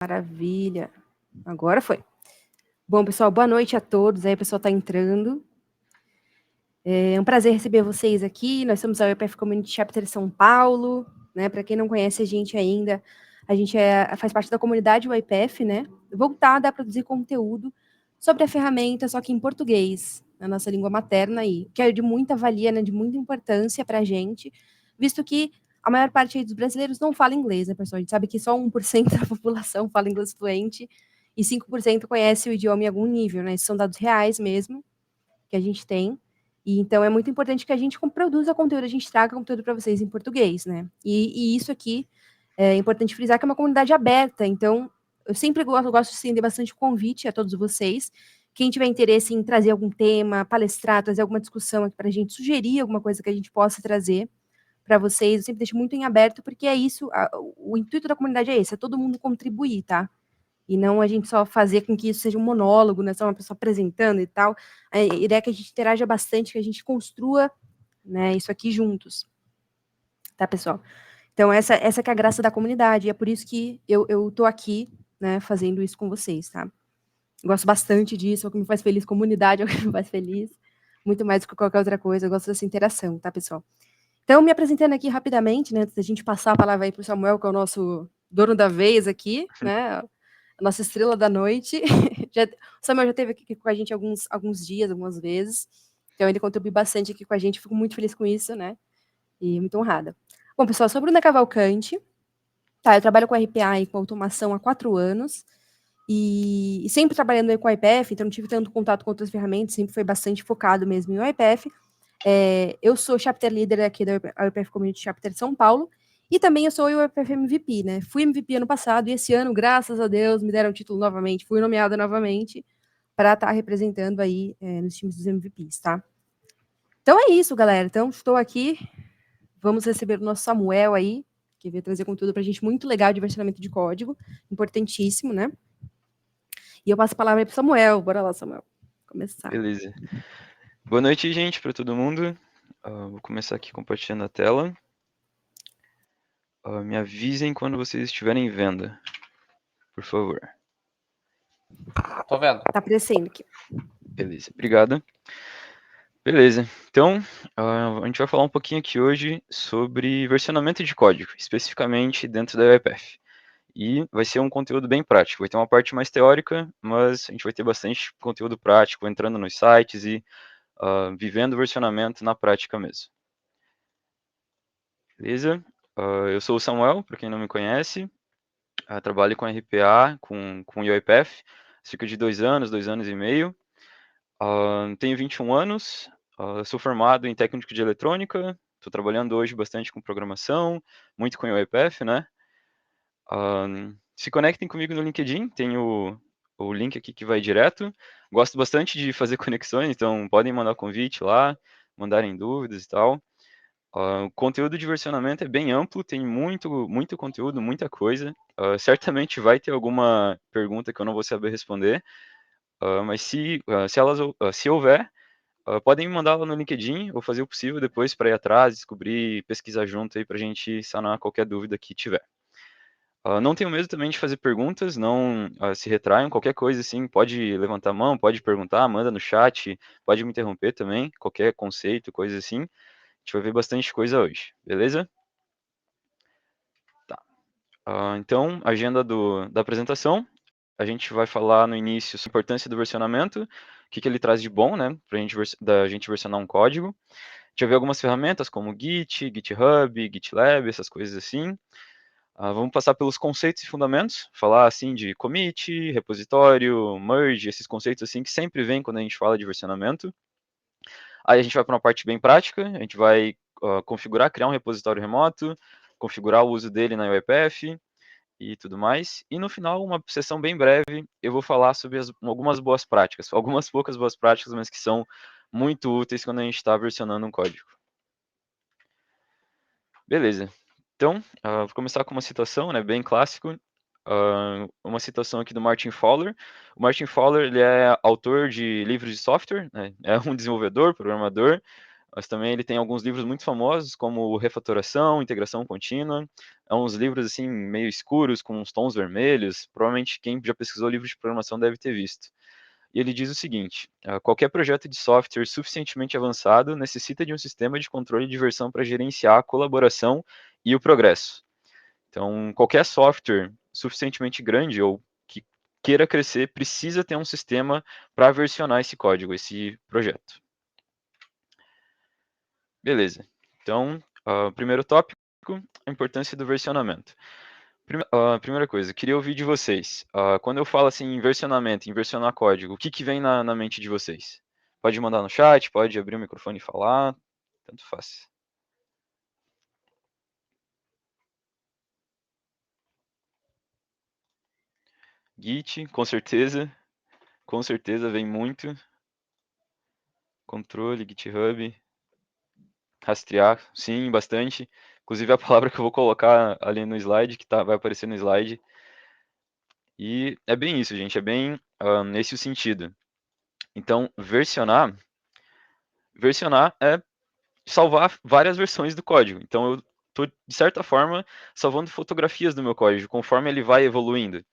Maravilha. Agora foi. Bom, pessoal, boa noite a todos. Aí, o pessoal está entrando. É um prazer receber vocês aqui. Nós somos a UEPF Community Chapter São Paulo, né? Para quem não conhece a gente ainda, a gente faz parte da comunidade UEPF, né? Voltada a produzir conteúdo sobre a ferramenta, só que em português, na nossa língua materna aí, que é de muita valia, né? De muita importância para a gente, visto que a maior parte dos brasileiros não fala inglês, né, pessoal? A gente sabe que só 1% da população fala inglês fluente e 5% conhece o idioma em algum nível, né? Esses são dados reais mesmo que a gente tem. E então é muito importante que a gente produza conteúdo, a gente traga conteúdo para vocês em português, né? E isso aqui é importante frisar que é uma comunidade aberta, então eu sempre gosto de estender bastante convite a todos vocês. Quem tiver interesse em trazer algum tema, palestrar, trazer alguma discussão aqui para a gente, sugerir alguma coisa que a gente possa trazer para vocês, eu sempre deixo muito em aberto, porque é isso, o intuito da comunidade é esse, é todo mundo contribuir, tá? E não a gente só fazer com que isso seja um monólogo, né, só uma pessoa apresentando e tal. A ideia é que a gente interaja bastante, que a gente construa, né, isso aqui juntos. Tá, pessoal? Então, essa que é a graça da comunidade, e é por isso que eu tô aqui, né, fazendo isso com vocês, tá? Eu gosto bastante disso, é o que me faz feliz, comunidade é o que me faz feliz, muito mais do que qualquer outra coisa, eu gosto dessa interação, tá, pessoal? Então, me apresentando aqui rapidamente, né, antes da gente passar a palavra aí para o Samuel, que é o nosso dono da vez aqui, né, a nossa estrela da noite. O Samuel já esteve aqui com a gente alguns dias, algumas vezes, então ele contribui bastante aqui com a gente, fico muito feliz com isso, né, e muito honrada. Bom, pessoal, sou Bruna Cavalcante, tá, eu trabalho com RPA e com automação há 4 anos, e sempre trabalhando aí com o IPF, então não tive tanto contato com outras ferramentas, sempre foi bastante focado mesmo em IPF. Eu sou chapter leader aqui da UPF Community Chapter São Paulo, e também eu sou o UPF MVP, né? Fui MVP ano passado, e esse ano, graças a Deus, me deram o título novamente, fui nomeada novamente para estar representando aí nos times dos MVPs, tá? Então é isso, galera. Então, estou aqui, vamos receber o nosso Samuel aí, que veio trazer conteúdo para a gente muito legal de versionamento de código, importantíssimo, né? E eu passo a palavra aí para o Samuel. Bora lá, Samuel. Começar. Beleza. Boa noite, gente, para todo mundo. Vou começar aqui compartilhando a tela. Me avisem quando vocês estiverem vendo, por favor. Tô vendo. Tá aparecendo aqui. Beleza, obrigado. Beleza, então a gente vai falar um pouquinho aqui hoje sobre versionamento de código, especificamente dentro da UiPath. E vai ser um conteúdo bem prático, vai ter uma parte mais teórica, mas a gente vai ter bastante conteúdo prático, entrando nos sites e vivendo o versionamento na prática mesmo. Beleza? Eu sou o Samuel, para quem não me conhece. Trabalho com RPA, com UiPath, cerca de 2 anos e meio. Tenho 21 anos, sou formado em técnico de eletrônica, estou trabalhando hoje bastante com programação, muito com UiPath, né? Se conectem comigo no LinkedIn, tem o link aqui que vai direto. Gosto bastante de fazer conexões, então podem mandar convite lá, mandarem dúvidas e tal. O conteúdo de versionamento é bem amplo, tem muito conteúdo, muita coisa. Certamente vai ter alguma pergunta que eu não vou saber responder, mas se houver, podem me mandar lá no LinkedIn ou fazer o possível depois para ir atrás, descobrir, pesquisar junto aí para a gente sanar qualquer dúvida que tiver. Não tenho medo também de fazer perguntas, não se retraiam, qualquer coisa assim, pode levantar a mão, pode perguntar, manda no chat, pode me interromper também, qualquer conceito, coisa assim. A gente vai ver bastante coisa hoje, beleza? Tá. Então, agenda da apresentação. A gente vai falar no início sobre a importância do versionamento, o que ele traz de bom, né, para a gente versionar um código. A gente vai ver algumas ferramentas como Git, GitHub, GitLab, essas coisas assim. Vamos passar pelos conceitos e fundamentos, falar assim de commit, repositório, merge, esses conceitos assim que sempre vem quando a gente fala de versionamento. Aí a gente vai para uma parte bem prática, a gente vai configurar, criar um repositório remoto, configurar o uso dele na UiPath e tudo mais. E no final, uma sessão bem breve, eu vou falar sobre algumas boas práticas, algumas poucas boas práticas, mas que são muito úteis quando a gente está versionando um código. Beleza. Então, vou começar com uma citação, né, bem clássico. Uma citação aqui do Martin Fowler. O Martin Fowler ele é autor de livros de software, né, é um desenvolvedor, programador, mas também ele tem alguns livros muito famosos, como Refatoração, Integração Contínua. É uns livros, assim, meio escuros, com uns tons vermelhos. Provavelmente quem já pesquisou livros de programação deve ter visto. E ele diz o seguinte: qualquer projeto de software suficientemente avançado necessita de um sistema de controle de versão para gerenciar a colaboração e o progresso. Então, qualquer software suficientemente grande ou que queira crescer precisa ter um sistema para versionar esse código, esse projeto. Beleza. Então, primeiro tópico, a importância do versionamento. Primeira coisa, queria ouvir de vocês. Quando eu falo assim em versionamento, em versionar código, o que vem na mente de vocês? Pode mandar no chat, pode abrir o microfone e falar, tanto faz. Git, com certeza vem muito. Controle, GitHub, rastrear, sim, bastante. Inclusive a palavra que eu vou colocar ali no slide, que vai aparecer no slide. E é bem isso, gente, é bem nesse o sentido. Então, versionar é salvar várias versões do código. Então, eu estou, de certa forma, salvando fotografias do meu código, conforme ele vai evoluindo.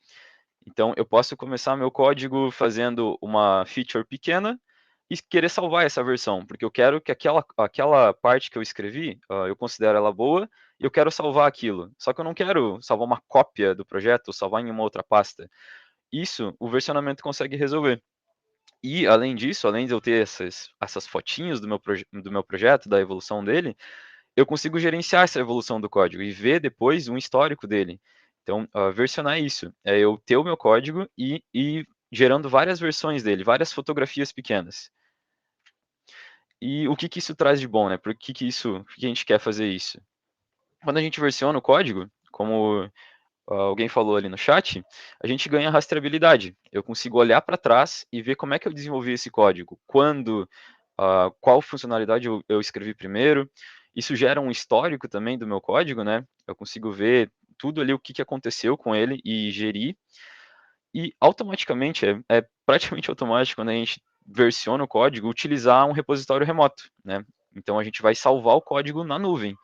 Então, eu posso começar meu código fazendo uma feature pequena e querer salvar essa versão, porque eu quero que aquela parte que eu escrevi, eu considero ela boa, e eu quero salvar aquilo. Só que eu não quero salvar uma cópia do projeto, ou salvar em uma outra pasta. Isso, o versionamento consegue resolver. E, além disso, além de eu ter essas fotinhos do meu projeto, da evolução dele, eu consigo gerenciar essa evolução do código e ver depois um histórico dele. Então, versionar isso é eu ter o meu código e ir gerando várias versões dele, várias fotografias pequenas. E o que isso traz de bom, né? Por que a gente quer fazer isso? Quando a gente versiona o código, como alguém falou ali no chat, a gente ganha rastreabilidade. Eu consigo olhar para trás e ver como é que eu desenvolvi esse código, quando, qual funcionalidade eu escrevi primeiro. Isso gera um histórico também do meu código, né? Eu consigo ver tudo ali o que aconteceu com ele e gerir. E automaticamente, é praticamente automático quando a gente versiona o código, utilizar um repositório remoto, né? Então a gente vai salvar o código na nuvem.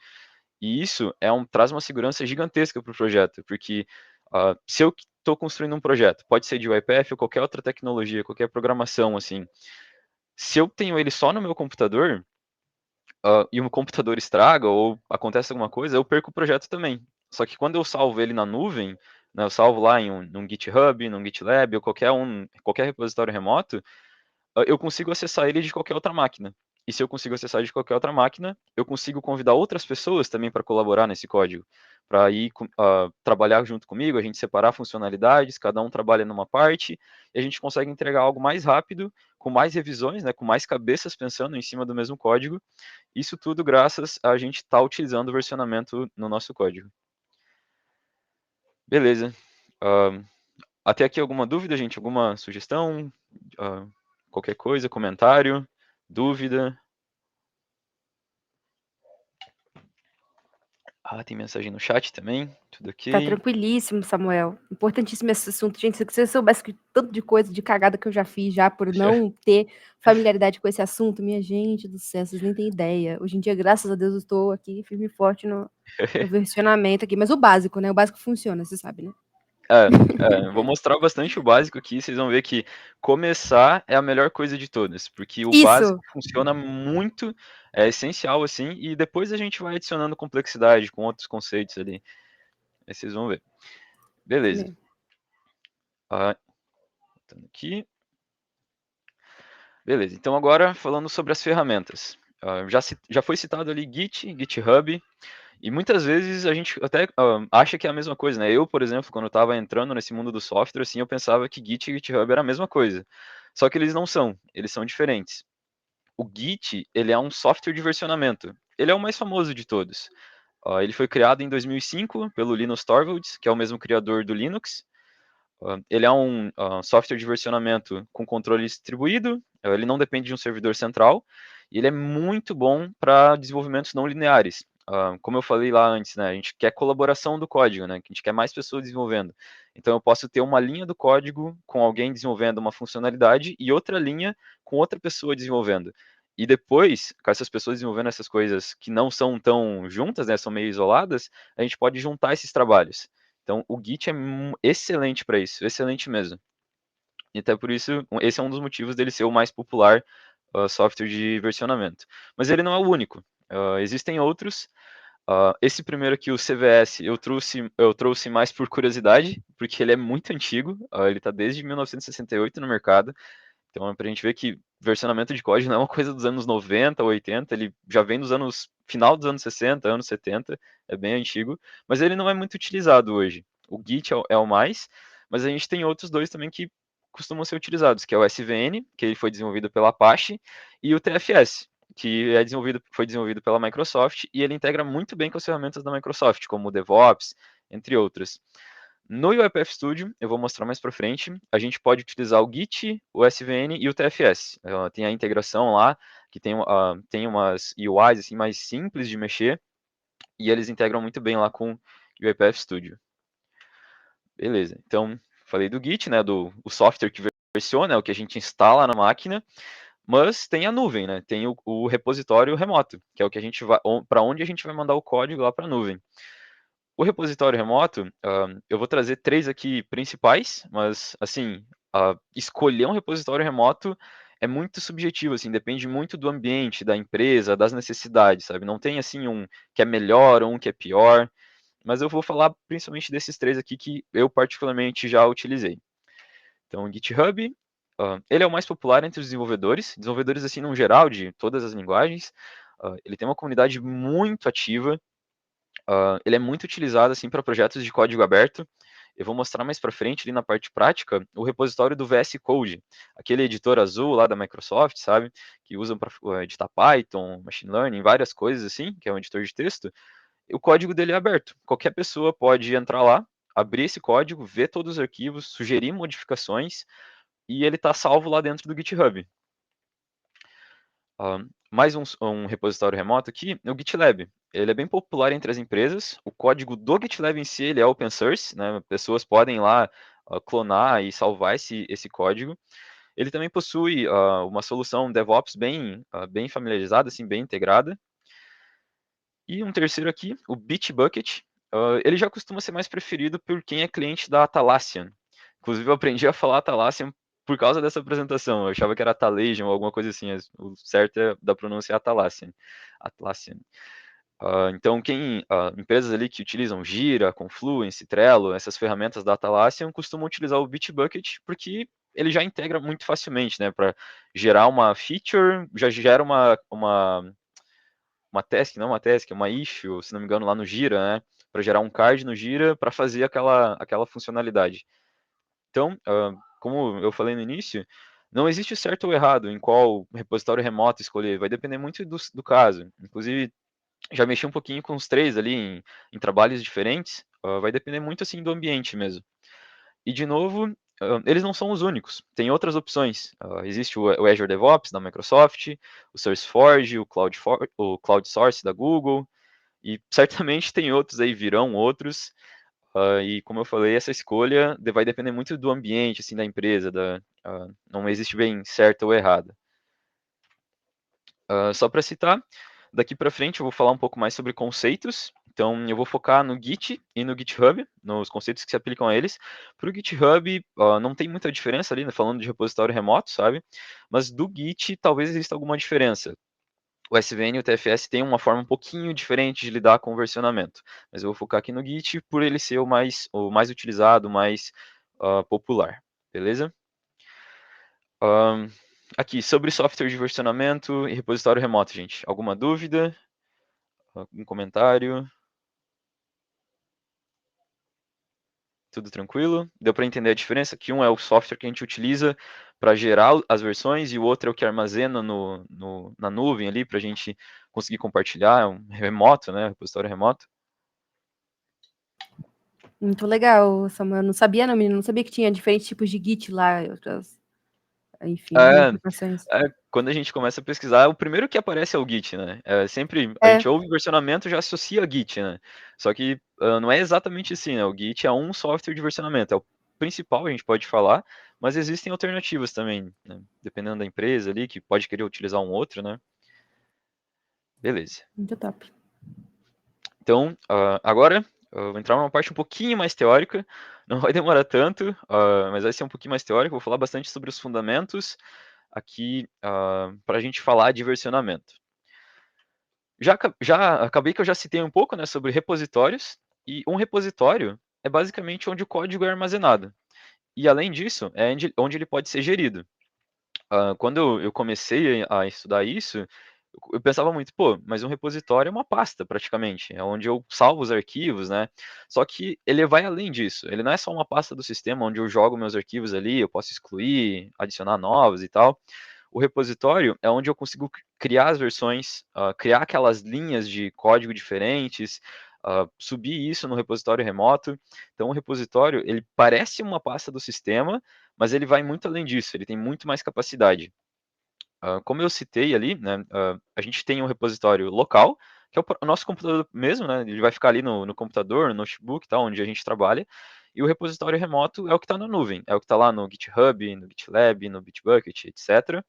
E isso traz uma segurança gigantesca para o projeto, porque se eu estou construindo um projeto, pode ser de UiPath ou qualquer outra tecnologia, qualquer programação, assim, se eu tenho ele só no meu computador, e o computador estraga ou acontece alguma coisa, eu perco o projeto também. Só que quando eu salvo ele na nuvem, né, eu salvo lá num GitHub, num GitLab ou qualquer repositório remoto, eu consigo acessar ele de qualquer outra máquina. E se eu consigo acessar de qualquer outra máquina, eu consigo convidar outras pessoas também para colaborar nesse código, para ir trabalhar junto comigo, a gente separar funcionalidades, cada um trabalha numa parte, e a gente consegue entregar algo mais rápido, com mais revisões, né, com mais cabeças pensando em cima do mesmo código. Isso tudo graças a gente estar utilizando o versionamento no nosso código. Beleza. Até aqui alguma dúvida, gente? Alguma sugestão? Qualquer coisa, comentário, dúvida? Tem mensagem no chat também, tudo Tá ok. tranquilíssimo, Samuel. Importantíssimo esse assunto. Gente, se você soubesse que tanto de coisa, de cagada que eu já fiz já por não ter familiaridade com esse assunto, minha gente do céu, vocês nem têm ideia. Hoje em dia, graças a Deus, eu estou aqui firme e forte no versionamento aqui. Mas o básico, né? O básico funciona, você sabe, né? Vou mostrar bastante o básico aqui, vocês vão ver que começar é a melhor coisa de todas, porque o Isso! básico funciona muito, é essencial assim, e depois a gente vai adicionando complexidade com outros conceitos ali. Aí vocês vão ver. Beleza. Voltando aqui. Beleza, então agora falando sobre as ferramentas. Já foi citado ali Git, GitHub, e muitas vezes a gente até acha que é a mesma coisa, né? Eu, por exemplo, quando eu estava entrando nesse mundo do software, assim, eu pensava que Git e GitHub era a mesma coisa. Só que eles não são, eles são diferentes. O Git, ele é um software de versionamento. Ele é o mais famoso de todos. Ele foi criado em 2005 pelo Linus Torvalds, que é o mesmo criador do Linux. Ele é um software de versionamento com controle distribuído, ele não depende de um servidor central, e ele é muito bom para desenvolvimentos não lineares. Como eu falei lá antes, né, a gente quer colaboração do código, né, a gente quer mais pessoas desenvolvendo. Então eu posso ter uma linha do código com alguém desenvolvendo uma funcionalidade e outra linha com outra pessoa desenvolvendo. E depois, com essas pessoas desenvolvendo essas coisas que não são tão juntas, né, são meio isoladas, a gente pode juntar esses trabalhos. Então, o Git é excelente para isso, excelente mesmo. E até por isso, esse é um dos motivos dele ser o mais popular software de versionamento. Mas ele não é o único. Existem outros. Esse primeiro aqui, o CVS, eu trouxe mais por curiosidade, porque ele é muito antigo. Ele está desde 1968 no mercado. Então, é para a gente ver que versionamento de código não é uma coisa dos anos 90, 80, ele já vem dos anos, final dos anos 60, anos 70, é bem antigo, mas ele não é muito utilizado hoje. O Git é o mais, mas a gente tem outros dois também que costumam ser utilizados, que é o SVN, que ele foi desenvolvido pela Apache, e o TFS, que foi desenvolvido pela Microsoft, e ele integra muito bem com as ferramentas da Microsoft, como o DevOps, entre outras. No UiPath Studio, eu vou mostrar mais para frente, a gente pode utilizar o Git, o SVN e o TFS. Tem a integração lá, que tem umas UIs assim, mais simples de mexer, e eles integram muito bem lá com o UiPath Studio. Beleza, então falei do Git, né, o software que versiona, é o que a gente instala na máquina, mas tem a nuvem, né, tem o repositório remoto, que é o que a gente vai, para onde a gente vai mandar o código lá para a nuvem. O repositório remoto, eu vou trazer 3 aqui principais, mas, assim, escolher um repositório remoto é muito subjetivo, assim, depende muito do ambiente, da empresa, das necessidades, sabe? Não tem, assim, um que é melhor ou um que é pior, mas eu vou falar principalmente desses 3 aqui que eu particularmente já utilizei. Então, o GitHub, ele é o mais popular entre os desenvolvedores, assim, no geral, de todas as linguagens. Ele tem uma comunidade muito ativa, ele é muito utilizado assim para projetos de código aberto. Eu vou mostrar mais para frente, ali na parte prática, o repositório do VS Code, aquele editor azul lá da Microsoft, sabe? Que usam para editar Python, Machine Learning, várias coisas assim, que é um editor de texto. O código dele é aberto. Qualquer pessoa pode entrar lá, abrir esse código, ver todos os arquivos, sugerir modificações, e ele está salvo lá dentro do GitHub. Mais um repositório remoto aqui, o GitLab. Ele é bem popular entre as empresas. O código do GitLab em si ele é open source, né? Pessoas podem lá clonar e salvar esse código. Ele também possui uma solução DevOps bem familiarizada, assim, bem integrada. E um terceiro aqui, o Bitbucket. Ele já costuma ser mais preferido por quem é cliente da Atlassian. Inclusive, eu aprendi a falar Atlassian por causa dessa apresentação. Eu achava que era Atlassian ou alguma coisa assim. O certo é da pronúncia Atlassian. Atlassian. Então, empresas ali que utilizam Jira, Confluence, Trello, essas ferramentas da Atlassian, costumam utilizar o Bitbucket porque ele já integra muito facilmente, né? Para gerar uma feature, já gera uma task, não uma task, uma issue, se não me engano, lá no Jira, né? Para gerar um card no Jira para fazer aquela funcionalidade. Então, como eu falei no início, não existe certo ou errado em qual repositório remoto escolher, vai depender muito do caso. Inclusive, já mexi um pouquinho com os 3 ali em trabalhos diferentes, vai depender muito assim do ambiente mesmo. E de novo, eles não são os únicos, tem outras opções. Existe o Azure DevOps da Microsoft, o SourceForge, o CloudSource da Google, e certamente tem outros aí, virão outros. E como eu falei, essa escolha vai depender muito do ambiente, assim, da empresa, não existe bem certa ou errada. Só para citar, daqui para frente eu vou falar um pouco mais sobre conceitos. Então, eu vou focar no Git e no GitHub, nos conceitos que se aplicam a eles. Para o GitHub, não tem muita diferença ali, né, falando de repositório remoto, sabe? Mas do Git, talvez exista alguma diferença. O SVN e o TFS têm uma forma um pouquinho diferente de lidar com o versionamento. Mas eu vou focar aqui no Git por ele ser o mais utilizado, o mais popular. Beleza? Aqui, sobre software de versionamento e repositório remoto, gente. Alguma dúvida? Algum comentário? Tudo tranquilo? Deu para entender a diferença? Que um é o software que a gente utiliza para gerar as versões e o outro é o que armazena na nuvem ali para a gente conseguir compartilhar, é um remoto, né? Repositório remoto. Muito legal, Samuel. Eu não sabia, não, menino. Não sabia que tinha diferentes tipos de Git lá, outras, enfim, aplicações. Quando a gente começa a pesquisar, o primeiro que aparece é o Git, né? Sempre a gente ouve versionamento já associa a Git, né? Só que não é exatamente assim, né? O Git é um software de versionamento, é o principal, a gente pode falar, mas existem alternativas também, né? Dependendo da empresa ali, que pode querer utilizar um outro, né? Beleza. Muito top. Então, agora, eu vou entrar numa parte um pouquinho mais teórica, não vai demorar tanto, mas vai ser um pouquinho mais teórico, vou falar bastante sobre os fundamentos aqui, para a gente falar de versionamento. Já acabei que eu já citei um pouco, né, sobre repositórios, e um repositório é basicamente onde o código é armazenado. E além disso, é onde ele pode ser gerido. Quando eu comecei a estudar isso, eu pensava muito, pô, mas um repositório é uma pasta praticamente, é onde eu salvo os arquivos, né? Só que ele vai além disso, ele não é só uma pasta do sistema onde eu jogo meus arquivos ali, eu posso excluir, adicionar novos e tal. O repositório é onde eu consigo criar as versões, criar aquelas linhas de código diferentes, subir isso no repositório remoto. Então, o repositório, ele parece uma pasta do sistema, mas ele vai muito além disso, ele tem muito mais capacidade. Como eu citei ali, né, a gente tem um repositório local, que é o nosso computador mesmo, né, ele vai ficar ali no computador, no notebook, tá, onde a gente trabalha, e o repositório remoto é o que está na nuvem, é o que está lá no GitHub, no GitLab, no Bitbucket, etc.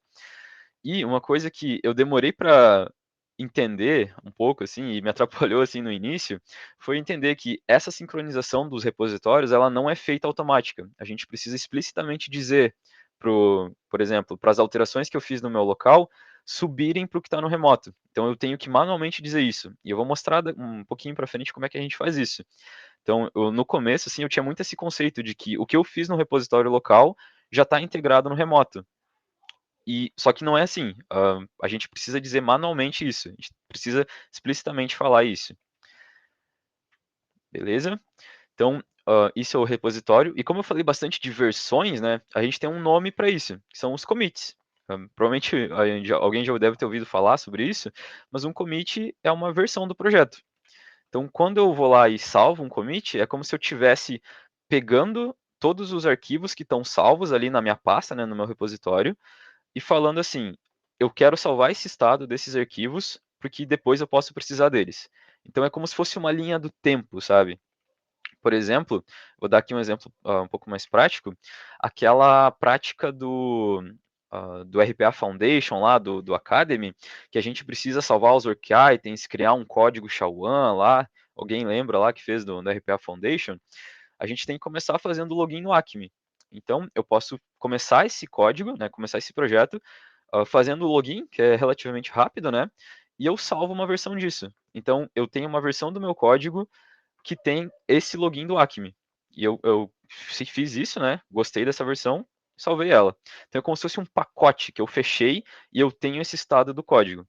E uma coisa que eu demorei para entender um pouco, assim, e me atrapalhou, assim, no início, foi entender que essa sincronização dos repositórios, ela não é feita automática. A gente precisa explicitamente dizer, por exemplo, para as alterações que eu fiz no meu local, subirem para o que está no remoto. Então, eu tenho que manualmente dizer isso. E eu vou mostrar um pouquinho para frente como é que a gente faz isso. Então, no começo, assim, eu tinha muito esse conceito de que o que eu fiz no repositório local já está integrado no remoto. Só que não é assim, a gente precisa dizer manualmente isso, a gente precisa explicitamente falar isso. Beleza? Então, isso é o repositório, e como eu falei bastante de versões, né, a gente tem um nome para isso, que são os commits. Provavelmente alguém já deve ter ouvido falar sobre isso, mas um commit é uma versão do projeto. Então, quando eu vou lá e salvo um commit, é como se eu estivesse pegando todos os arquivos que estão salvos ali na minha pasta, né, no meu repositório, e falando assim, eu quero salvar esse estado desses arquivos, porque depois eu posso precisar deles. Então é como se fosse uma linha do tempo, sabe? Por exemplo, vou dar aqui um exemplo um pouco mais prático, aquela prática do RPA Foundation lá, do Academy, que a gente precisa salvar os work items, criar um código SHA-1 lá, alguém lembra lá que fez do RPA Foundation? A gente tem que começar fazendo login no Acme. Então, eu posso começar esse código, né, começar esse projeto, fazendo o login, que é relativamente rápido, né, e eu salvo uma versão disso. Então, eu tenho uma versão do meu código que tem esse login do Acme. E eu fiz isso, né, gostei dessa versão, salvei ela. Então, é como se fosse um pacote que eu fechei e eu tenho esse estado do código.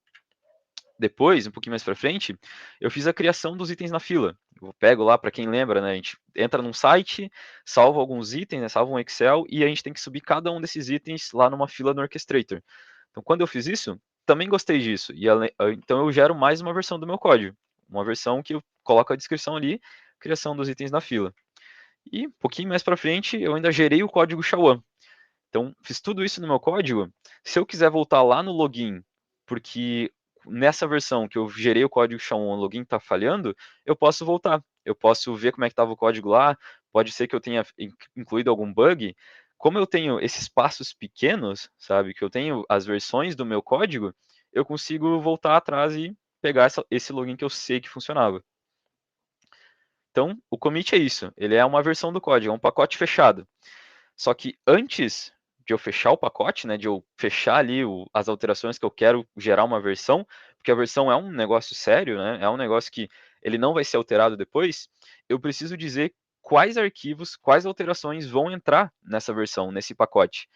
Depois, um pouquinho mais para frente, eu fiz a criação dos itens na fila. Eu pego lá, para quem lembra, né, a gente entra num site, salva alguns itens, né, salva um Excel, e a gente tem que subir cada um desses itens lá numa fila no Orchestrator. Então, quando eu fiz isso, também gostei disso. Então, eu gero mais uma versão do meu código. Uma versão que eu coloco a descrição ali, criação dos itens na fila. E, um pouquinho mais para frente, eu ainda gerei o código SHA-1. Então, fiz tudo isso no meu código. Se eu quiser voltar lá no login, porque nessa versão que eu gerei o código SHA-1, o login está falhando, eu posso voltar. Eu posso ver como é que estava o código lá, pode ser que eu tenha incluído algum bug. Como eu tenho esses passos pequenos, sabe, que eu tenho as versões do meu código, eu consigo voltar atrás e pegar esse login que eu sei que funcionava. Então, o commit é isso, ele é uma versão do código, é um pacote fechado. Só que antes de eu fechar o pacote, né, de eu fechar ali as alterações que eu quero gerar uma versão, porque a versão é um negócio sério, né, é um negócio que ele não vai ser alterado depois, eu preciso dizer quais arquivos, quais alterações vão entrar nessa versão, nesse pacote.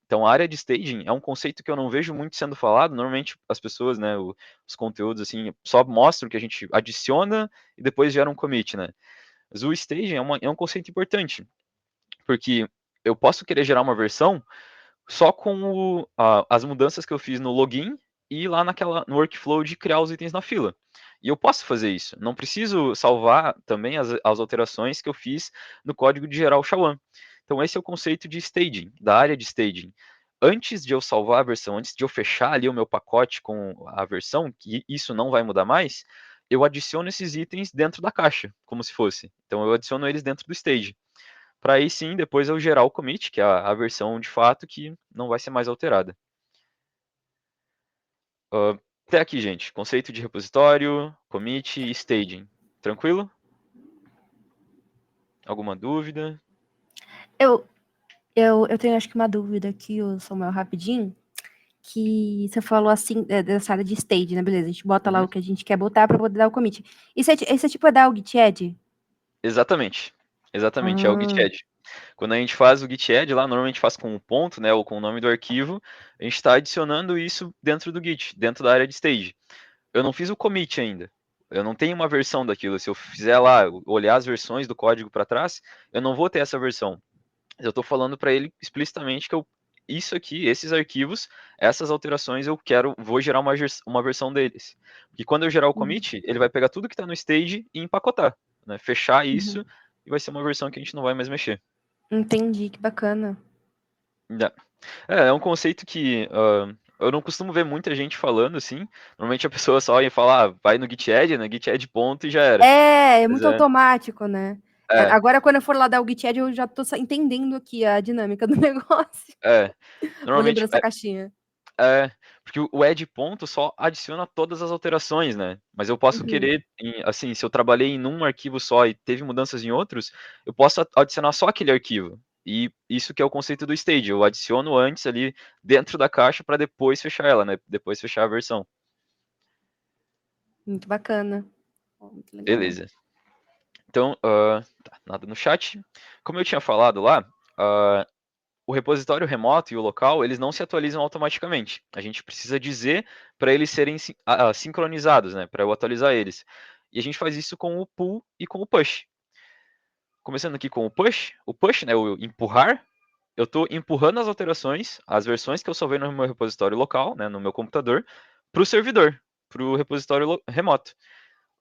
Então, a área de staging é um conceito que eu não vejo muito sendo falado. Normalmente, as pessoas, né, os conteúdos, assim, só mostram que a gente adiciona e depois gera um commit, né? Mas o staging é um conceito importante, porque eu posso querer gerar uma versão só com as mudanças que eu fiz no login e lá no workflow de criar os itens na fila. E eu posso fazer isso. Não preciso salvar também as alterações que eu fiz no código de gerar o SHA-1. Então, esse é o conceito de staging, da área de staging. Antes de eu salvar a versão, antes de eu fechar ali o meu pacote com a versão, que isso não vai mudar mais, eu adiciono esses itens dentro da caixa, como se fosse. Então, eu adiciono eles dentro do stage. para aí sim depois eu gerar o commit, que é a versão de fato que não vai ser mais alterada. Até aqui, gente, conceito de repositório, commit e staging. Tranquilo? Alguma dúvida? Eu tenho acho que uma dúvida aqui, ô Samuel, rapidinho, que você falou assim, dessa área de stage, né? Beleza, a gente bota lá Uhum. o que a gente quer botar para poder dar o commit. Isso é tipo dar o git add? Exatamente. Exatamente, é o git Ah, add. Quando a gente faz o git add lá, normalmente faz com um ponto, né, ou com o nome do arquivo, a gente está adicionando isso dentro do git, dentro da área de stage. Eu não fiz o commit ainda. Eu não tenho uma versão daquilo. Se eu fizer lá, olhar as versões do código para trás, eu não vou ter essa versão. Eu estou falando para ele explicitamente que isso aqui, esses arquivos, essas alterações vou gerar uma versão deles. E quando eu gerar o commit, ele vai pegar tudo que está no stage e empacotar, né? Fechar isso e vai ser uma versão que a gente não vai mais mexer. entendi, que bacana. É um conceito que eu não costumo ver muita gente falando assim. Normalmente a pessoa só ia falar, vai no git add, né? Git add ponto e já era. É Mas muito automático, né? é, Agora, quando eu for lá dar o git add, eu já tô entendendo aqui a dinâmica do negócio. é. Vou lembrar Normalmente essa caixinha. porque o add ponto só adiciona todas as alterações, né? Mas eu posso Uhum. querer, assim, se eu trabalhei em um arquivo só e teve mudanças em outros, eu posso adicionar só aquele arquivo. E isso que é o conceito do stage. Eu adiciono antes ali dentro da caixa para depois fechar ela, né? Depois fechar a versão. Muito bacana. Muito legal. Beleza. Então, tá, nada no chat. Como eu tinha falado lá, o repositório remoto e o local, eles não se atualizam automaticamente. A gente precisa dizer para eles serem sincronizados, né, para eu atualizar eles. E a gente faz isso com o pull e com o push. Começando aqui com o push, né, o empurrar, eu estou empurrando as alterações, as versões que eu salvei no meu repositório local, né, no meu computador, para o servidor, para o repositório remoto.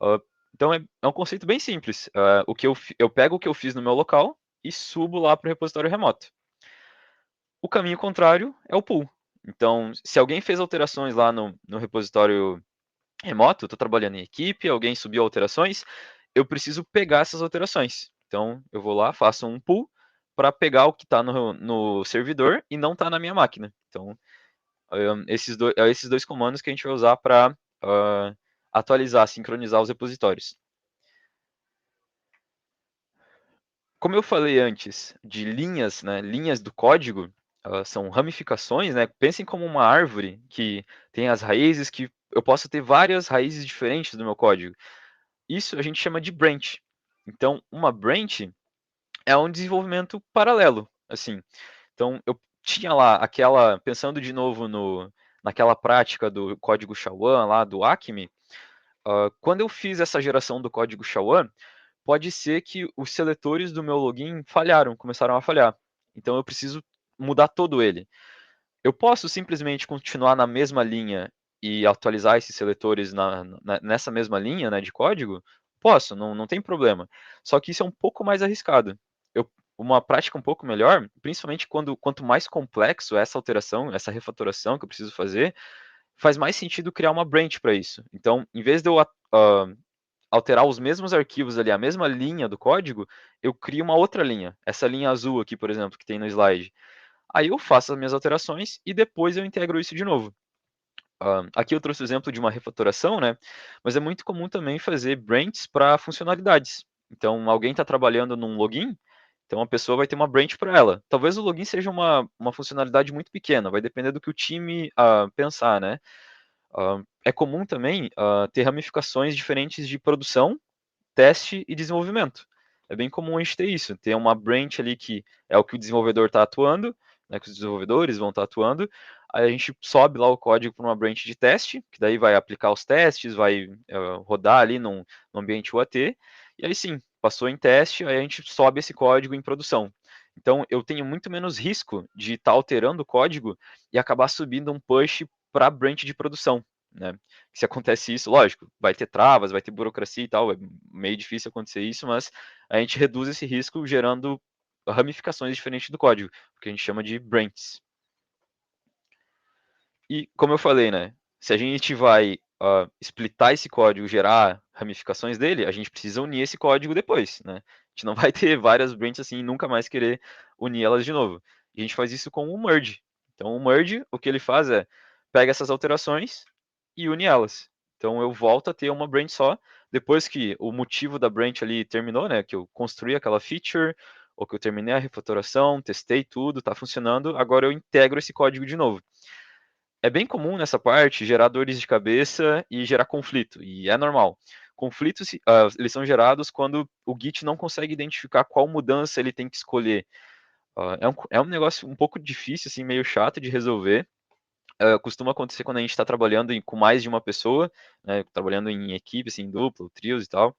Uh, então é um conceito bem simples. O que eu pego o que eu fiz no meu local e subo lá para o repositório remoto. O caminho contrário é o pull. Então, se alguém fez alterações lá no repositório remoto, eu estou trabalhando em equipe, alguém subiu alterações, eu preciso pegar essas alterações. Então, eu vou lá, faço um pull para pegar o que está no servidor e não está na minha máquina. Então, esses dois comandos que a gente vai usar para atualizar, sincronizar os repositórios. Como eu falei antes de linhas, né, linhas do código, são ramificações, né? Pensem como uma árvore que tem as raízes, que eu posso ter várias raízes diferentes do meu código. Isso a gente chama de branch. Então, uma branch é um desenvolvimento paralelo, assim. Então, eu tinha lá pensando de novo naquela prática do código SHA-1 lá do Acme, quando eu fiz essa geração do código SHA-1, pode ser que os seletores do meu login começaram a falhar. Então eu preciso mudar todo ele. Eu posso simplesmente continuar na mesma linha e atualizar esses seletores nessa mesma linha, né, de código? Posso, não tem problema. Só que isso é um pouco mais arriscado. Uma prática um pouco melhor, principalmente quanto mais complexo é essa alteração, essa refatoração que eu preciso fazer, faz mais sentido criar uma branch para isso. Então, em vez de eu alterar os mesmos arquivos ali, a mesma linha do código, eu crio uma outra linha. Essa linha azul aqui, por exemplo, que tem no slide. Aí eu faço as minhas alterações e depois eu integro isso de novo. Aqui eu trouxe o exemplo de uma refatoração, né? Mas é muito comum também fazer branches para funcionalidades. Então, alguém está trabalhando num login, então a pessoa vai ter uma branch para ela. Talvez o login seja uma funcionalidade muito pequena, vai depender do que o time pensar, né? É comum também ter ramificações diferentes de produção, teste e desenvolvimento. É bem comum a gente ter isso, ter uma branch ali que é o que o desenvolvedor está atuando, né, que os desenvolvedores vão estar atuando, aí a gente sobe lá o código para uma branch de teste, que daí vai aplicar os testes, vai rodar ali no ambiente UAT, e aí sim, passou em teste, aí a gente sobe esse código em produção. Então eu tenho muito menos risco de estar alterando o código e acabar subindo um push para a branch de produção, né? Se acontece isso, lógico, vai ter travas, vai ter burocracia e tal, é meio difícil acontecer isso, mas a gente reduz esse risco gerando ramificações diferentes do código, que a gente chama de branches. E como eu falei, né, se a gente vai splitar esse código, gerar ramificações dele, a gente precisa unir esse código depois, né? gente não vai ter várias branches assim e nunca mais querer unir elas de novo. E a gente faz isso com o merge. Então o merge, o que ele faz é, pega essas alterações e une elas. Então eu volto a ter uma branch só, depois que o motivo da branch ali terminou, né, que eu construí aquela feature, ou que eu terminei a refatoração, testei tudo, tá funcionando, agora eu integro esse código de novo. É bem comum nessa parte gerar dores de cabeça e gerar conflito, e é normal. Conflitos, eles são gerados quando o Git não consegue identificar qual mudança ele tem que escolher. É um negócio um pouco difícil, assim, meio chato de resolver. Costuma acontecer quando a gente está trabalhando com mais de uma pessoa, né, trabalhando em equipe, assim, dupla, trios e tal.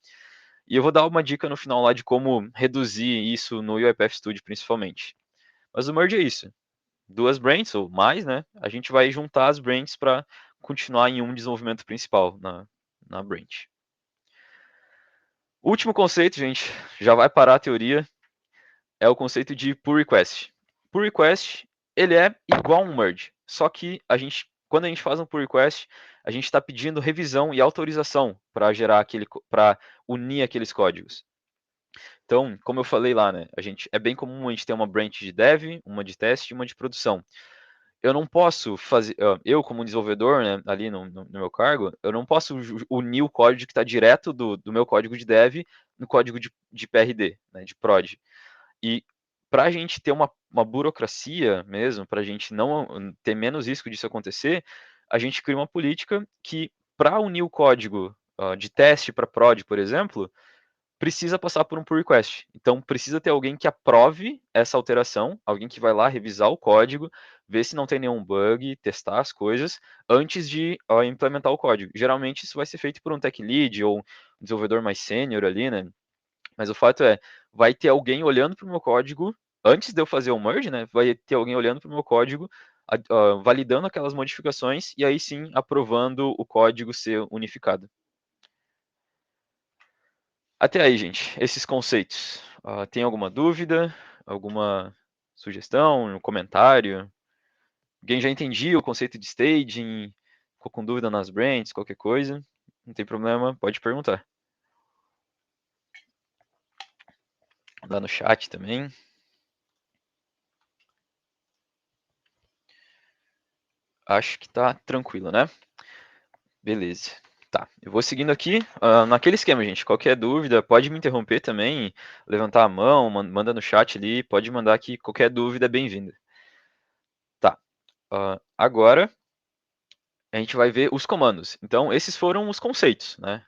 E eu vou dar uma dica no final lá de como reduzir isso no UiPath Studio, principalmente. Mas o merge é isso. 2 branches ou mais, né? A gente vai juntar as branches para continuar em um desenvolvimento principal na branch. Último conceito, gente, já vai parar a teoria, é o conceito de pull request. Pull request, ele é igual a um merge, só que quando a gente faz um pull request, a gente está pedindo revisão e autorização para unir aqueles códigos. Então, como eu falei lá, né, é bem comum a gente ter uma branch de dev, uma de teste e uma de produção. Eu não posso fazer, eu como desenvolvedor, né, ali no meu cargo, eu não posso unir o código que está direto do meu código de dev no código de PRD, né, de prod. E para a gente ter uma burocracia mesmo, para a gente não ter menos risco disso acontecer, a gente cria uma política que, para unir o código de teste para prod, por exemplo, precisa passar por um pull request. Então, precisa ter alguém que aprove essa alteração, alguém que vai lá revisar o código, ver se não tem nenhum bug, testar as coisas, antes de implementar o código. Geralmente, isso vai ser feito por um tech lead ou um desenvolvedor mais sênior ali, né? Mas o fato é, vai ter alguém olhando para o meu código, antes de eu fazer o merge, né? Vai ter alguém olhando para o meu código, validando aquelas modificações e aí sim aprovando o código ser unificado. Até aí, gente, esses conceitos. Tem alguma dúvida? Alguma sugestão? Um comentário? Alguém já entendia o conceito de staging? Ficou com dúvida nas branches, qualquer coisa? Não tem problema, pode perguntar. Lá no chat também. Acho que tá tranquilo, né? Beleza. Tá, eu vou seguindo aqui naquele esquema, gente. Qualquer dúvida, pode me interromper também, levantar a mão, manda no chat ali, pode mandar aqui, qualquer dúvida é bem-vinda. Tá, agora a gente vai ver os comandos. Então, esses foram os conceitos, né?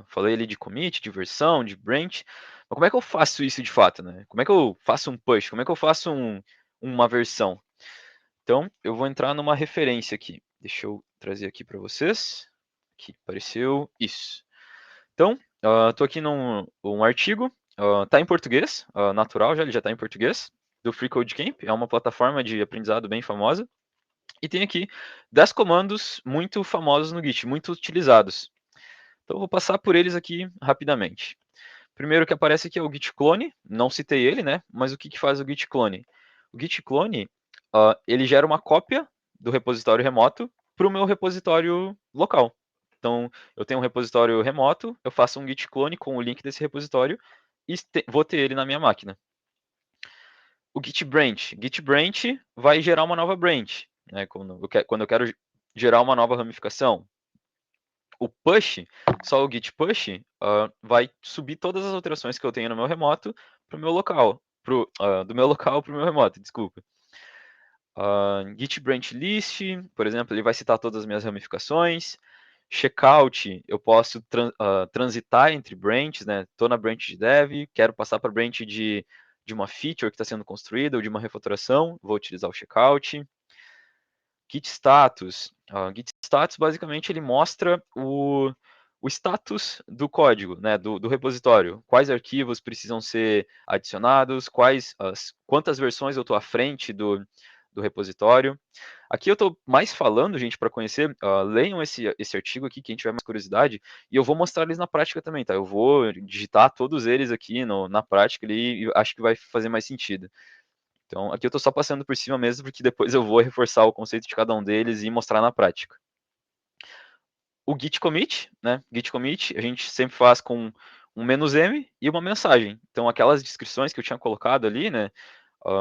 Falei ali de commit, de versão, de branch, mas como é que eu faço isso de fato, né? Como é que eu faço um push? Como é que eu faço uma versão? Então, eu vou entrar numa referência aqui. Deixa eu trazer aqui para vocês. Aqui, apareceu isso. Então, estou aqui num artigo, está em português, natural já, ele já está em português, do Free Code Camp, é uma plataforma de aprendizado bem famosa. E tem aqui 10 comandos muito famosos no Git, muito utilizados. Então, eu vou passar por eles aqui rapidamente. Primeiro que aparece aqui é o git clone, não citei ele, né? Mas o que faz o git clone? O git clone, ele gera uma cópia do repositório remoto para o meu repositório local. Então, eu tenho um repositório remoto, eu faço um git clone com o link desse repositório e vou ter ele na minha máquina. O git branch vai gerar uma nova branch, né? Quando eu quero gerar uma nova ramificação. O push, só o git push, vai subir todas as alterações que eu tenho no meu remoto para o meu local, do meu local para o meu remoto, desculpa. Git branch list, por exemplo, ele vai citar todas as minhas ramificações. Checkout, eu posso transitar entre branches, né? Estou na branch de dev, quero passar para a branch de uma feature que está sendo construída ou de uma refatoração, vou utilizar o checkout. Git status. Git status, basicamente, ele mostra o status do código, né, do repositório. Quais arquivos precisam ser adicionados, quantas versões eu estou à frente do repositório. Aqui eu estou mais falando, gente, para conhecer, leiam esse artigo aqui, quem tiver mais curiosidade, e eu vou mostrar eles na prática também, tá? Eu vou digitar todos eles aqui na prática e acho que vai fazer mais sentido. Então, aqui eu estou só passando por cima mesmo, porque depois eu vou reforçar o conceito de cada um deles e mostrar na prática. O git commit, né? Git commit, a gente sempre faz com um "-m" e uma mensagem. Então aquelas descrições que eu tinha colocado ali, né,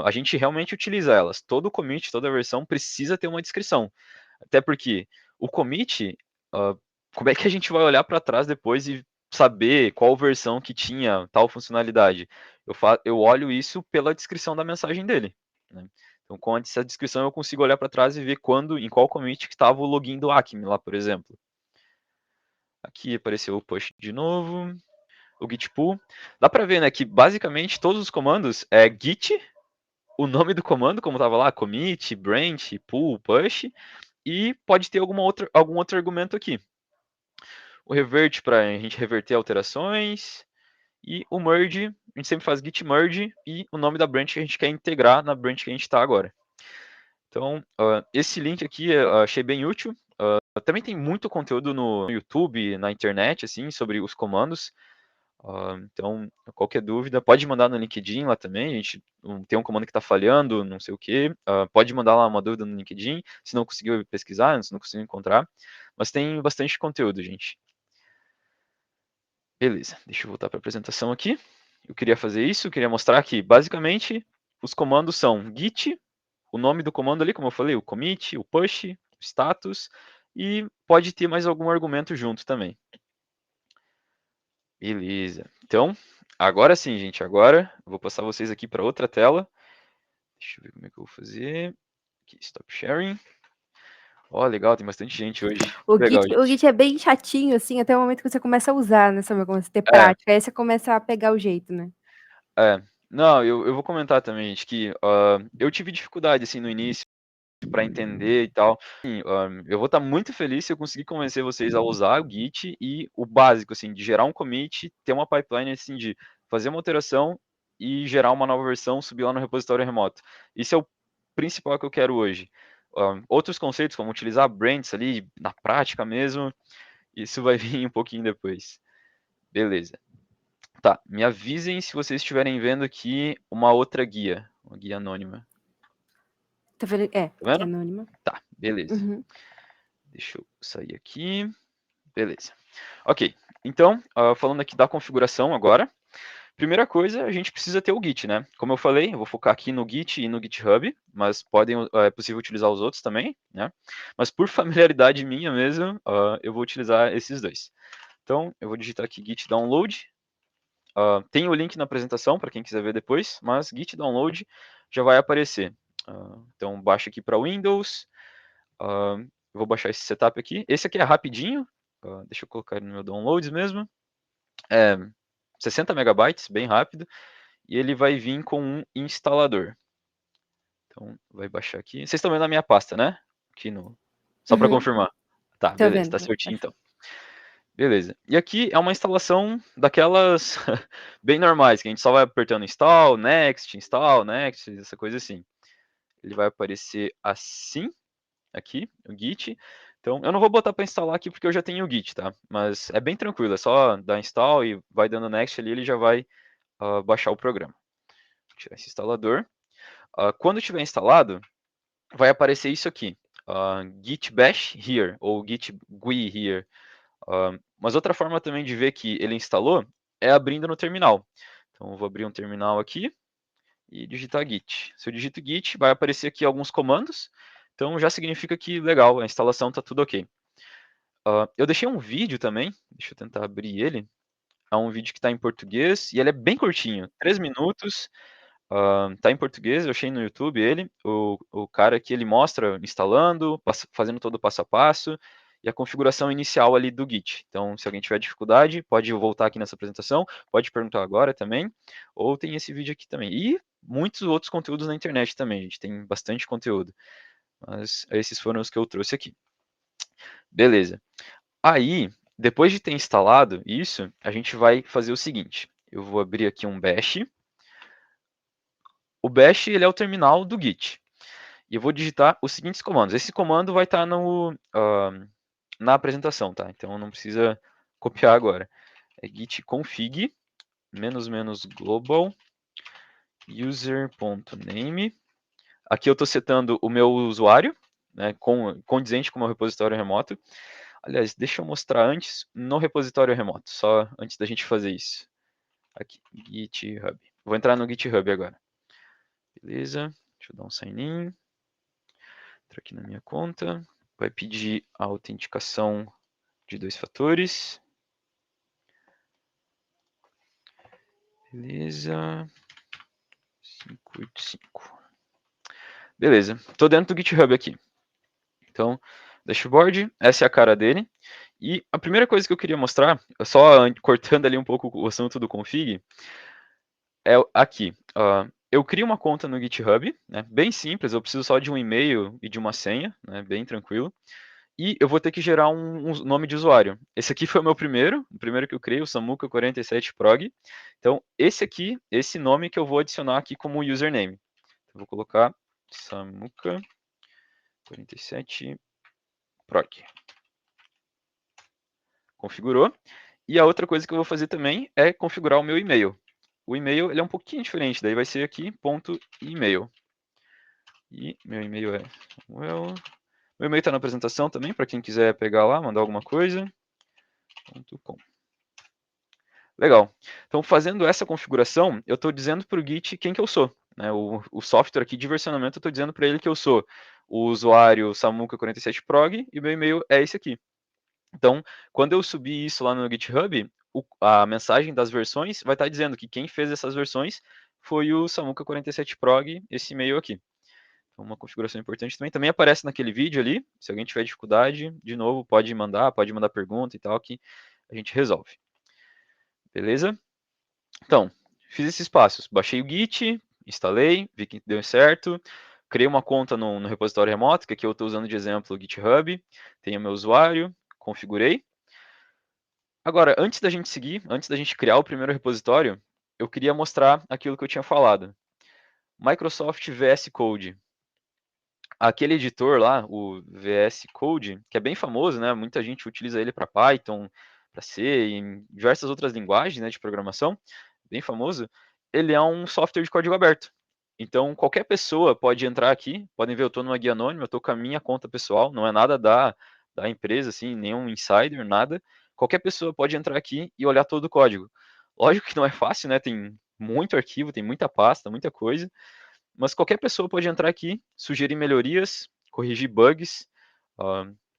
a gente realmente utiliza elas. Todo commit, toda versão precisa ter uma descrição. Até porque o commit, como é que a gente vai olhar para trás depois e saber qual versão que tinha tal funcionalidade? Eu olho isso pela descrição da mensagem dele, né. Então com essa descrição eu consigo olhar para trás e ver em qual commit que estava o login do Acme lá, por exemplo. Aqui apareceu o push de novo, o git pull. Dá para ver, né, que basicamente todos os comandos é git, o nome do comando, como estava lá, commit, branch, pull, push, e pode ter algum outro argumento aqui. O revert para a gente reverter alterações, e o merge, a gente sempre faz git merge e o nome da branch que a gente quer integrar na branch que a gente está agora. Então, esse link aqui eu achei bem útil. Também tem muito conteúdo no YouTube, na internet, assim, sobre os comandos. Então, qualquer dúvida, pode mandar no LinkedIn lá também. A gente tem um comando que está falhando, não sei o quê. Pode mandar lá uma dúvida no LinkedIn, se não conseguiu pesquisar, se não conseguiu encontrar. Mas tem bastante conteúdo, gente. Beleza, deixa eu voltar para a apresentação aqui. Eu queria fazer isso, eu queria mostrar que, basicamente, os comandos são git, o nome do comando ali, como eu falei, o commit, o push, o status, e pode ter mais algum argumento junto também. Beleza. Então, agora sim, gente. Agora eu vou passar vocês aqui para outra tela. Deixa eu ver como é que eu vou fazer. Aqui, stop sharing. Ó, legal, tem bastante gente hoje. Legal, O gente. Git é bem chatinho, assim, até o momento que você começa a usar, né? Sabe? Começa a ter É, prática. Aí você começa a pegar o jeito, né? Não, eu vou comentar também, gente, que eu tive dificuldade, assim, no início para entender e tal. Assim, eu vou estar muito feliz se eu conseguir convencer vocês a usar o Git e o básico, assim, de gerar um commit, ter uma pipeline, assim, de fazer uma alteração e gerar uma nova versão, subir lá no repositório remoto. Isso é o principal que eu quero hoje. Outros conceitos, como utilizar brands ali, na prática mesmo, isso vai vir um pouquinho depois. Beleza. Tá, me avisem se vocês estiverem vendo aqui uma outra guia, uma guia anônima. Tá vendo? É, Tá vendo? anônima. Tá, beleza. Uhum. Deixa eu sair aqui. Beleza. Ok, então, falando aqui da configuração agora. Primeira coisa, a gente precisa ter o Git, né? Como eu falei, eu vou focar aqui no Git e no GitHub, mas é possível utilizar os outros também, né? Mas por familiaridade minha mesmo, eu vou utilizar esses dois. Então, eu vou digitar aqui git download. Tem o link na apresentação para quem quiser ver depois, mas git download já vai aparecer. Então, baixa aqui para Windows. Eu vou baixar esse setup aqui. Esse aqui é rapidinho. Deixa eu colocar no meu downloads mesmo. 60 megabytes, bem rápido. E ele vai vir com um instalador. Então, vai baixar aqui. Vocês estão vendo a minha pasta, né? Aqui no... Só para Uhum. confirmar. Tá, Tô beleza, tá vendo. certinho então. Beleza. E aqui é uma instalação daquelas bem normais, que a gente só vai apertando install, next, essa coisa assim. Ele vai aparecer assim, aqui, o Git. Então, eu não vou botar para instalar aqui porque eu já tenho o Git, tá? Mas é bem tranquilo, é só dar install e vai dando next ali, ele já vai baixar o programa. Vou tirar esse instalador. Quando estiver instalado, vai aparecer isso aqui. Git bash here, ou git GUI here. Mas outra forma também de ver que ele instalou é abrindo no terminal. Então, eu vou abrir um terminal aqui e digitar git. Se eu digito git, vai aparecer aqui alguns comandos. Então, já significa que, legal, a instalação está tudo ok. Eu deixei um vídeo também, deixa eu tentar abrir ele. É um vídeo que está em português e ele é bem curtinho, 3 minutos. Tá em português, eu achei no YouTube ele. O cara aqui, ele mostra instalando, fazendo todo o passo a passo e a configuração inicial ali do Git. Então, se alguém tiver dificuldade, pode voltar aqui nessa apresentação, pode perguntar agora também, ou tem esse vídeo aqui também. E muitos outros conteúdos na internet também, a gente tem bastante conteúdo. Mas esses foram os que eu trouxe aqui. Beleza. Aí, depois de ter instalado isso, a gente vai fazer o seguinte. Eu vou abrir aqui um bash. O bash, ele é o terminal do Git. E eu vou digitar os seguintes comandos. Esse comando vai estar na apresentação, tá? Então não precisa copiar agora. É git config --global user.name. Aqui eu estou setando o meu usuário, né, condizente com o meu repositório remoto. Aliás, deixa eu mostrar antes no repositório remoto, só antes da gente fazer isso. Aqui, GitHub. Vou entrar no GitHub agora. Beleza, deixa eu dar um sign in. Entro aqui na minha conta. Vai pedir a autenticação de 2 fatores. Beleza. 585. Beleza, estou dentro do GitHub aqui. Então, dashboard, essa é a cara dele. E a primeira coisa que eu queria mostrar, só cortando ali um pouco o assunto do config, é aqui. Eu crio uma conta no GitHub, né, bem simples, eu preciso só de um e-mail e de uma senha, né, bem tranquilo. E eu vou ter que gerar um nome de usuário. Esse aqui foi o primeiro que eu criei, o Samuka47prog. Então, esse nome que eu vou adicionar aqui como username. Então, eu vou colocar Samuka47prog. Configurou. E a outra coisa que eu vou fazer também é configurar o meu e-mail. O e-mail ele é um pouquinho diferente, daí vai ser aqui .email. E meu e-mail é Samuel. Meu e-mail está na apresentação também, para quem quiser pegar lá, mandar alguma coisa. .com. Legal. Então, fazendo essa configuração, eu estou dizendo para o Git quem que eu sou. Né? O software aqui de versionamento, eu estou dizendo para ele que eu sou o usuário Samuka47prog e o meu e-mail é esse aqui. Então, quando eu subir isso lá no GitHub, a mensagem das versões vai estar dizendo que quem fez essas versões foi o Samuka47prog, esse e-mail aqui. Então, uma configuração importante também. Também aparece naquele vídeo ali. Se alguém tiver dificuldade, de novo, pode mandar pergunta e tal, que a gente resolve. Beleza? Então, fiz esses passos. Baixei o Git, instalei, vi que deu certo. Criei uma conta no repositório remoto, que aqui eu estou usando de exemplo o GitHub. Tenho meu usuário, configurei. Agora, antes da gente seguir, antes da gente criar o primeiro repositório, eu queria mostrar aquilo que eu tinha falado. Microsoft VS Code. Aquele editor lá, o VS Code, que é bem famoso, né? Muita gente utiliza ele para Python, para C e em diversas outras linguagens, né, de programação, bem famoso. Ele é um software de código aberto. Então, qualquer pessoa pode entrar aqui. Podem ver, eu estou numa guia anônima, eu estou com a minha conta pessoal, não é nada da empresa, assim, nenhum insider, nada. Qualquer pessoa pode entrar aqui e olhar todo o código. Lógico que não é fácil, né? Tem muito arquivo, tem muita pasta, muita coisa. Mas qualquer pessoa pode entrar aqui, sugerir melhorias, corrigir bugs,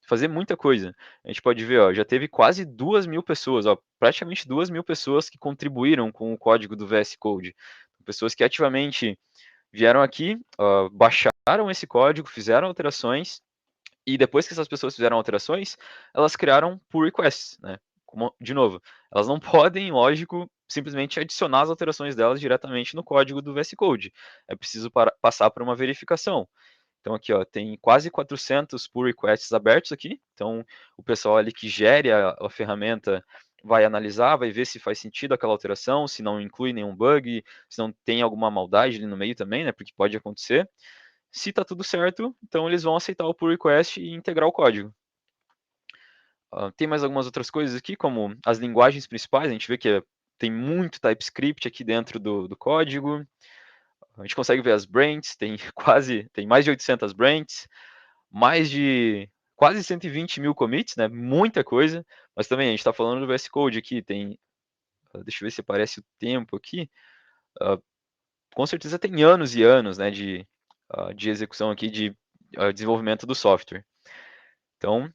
fazer muita coisa. A gente pode ver, ó, já teve quase 2.000 pessoas, ó, praticamente 2.000 pessoas que contribuíram com o código do VS Code. Pessoas que ativamente vieram aqui, baixaram esse código, fizeram alterações, e depois que essas pessoas fizeram alterações, elas criaram pull requests, né? De novo, elas não podem, lógico, simplesmente adicionar as alterações delas diretamente no código do VS Code. É preciso passar por uma verificação. Então aqui, ó, tem quase 400 pull requests abertos aqui. Então o pessoal ali que gere a ferramenta vai analisar, vai ver se faz sentido aquela alteração, se não inclui nenhum bug, se não tem alguma maldade ali no meio também, né? Porque pode acontecer. Se está tudo certo, então eles vão aceitar o pull request e integrar o código. Tem mais algumas outras coisas aqui, como as linguagens principais. A gente vê que tem muito TypeScript aqui dentro do código. A gente consegue ver as branches, tem mais de 800 branches, mais de quase 120 mil commits, né? Muita coisa. Mas também a gente está falando do VS Code aqui, deixa eu ver se aparece o tempo aqui. Com certeza tem anos e anos, né, de execução aqui de desenvolvimento do software. Então,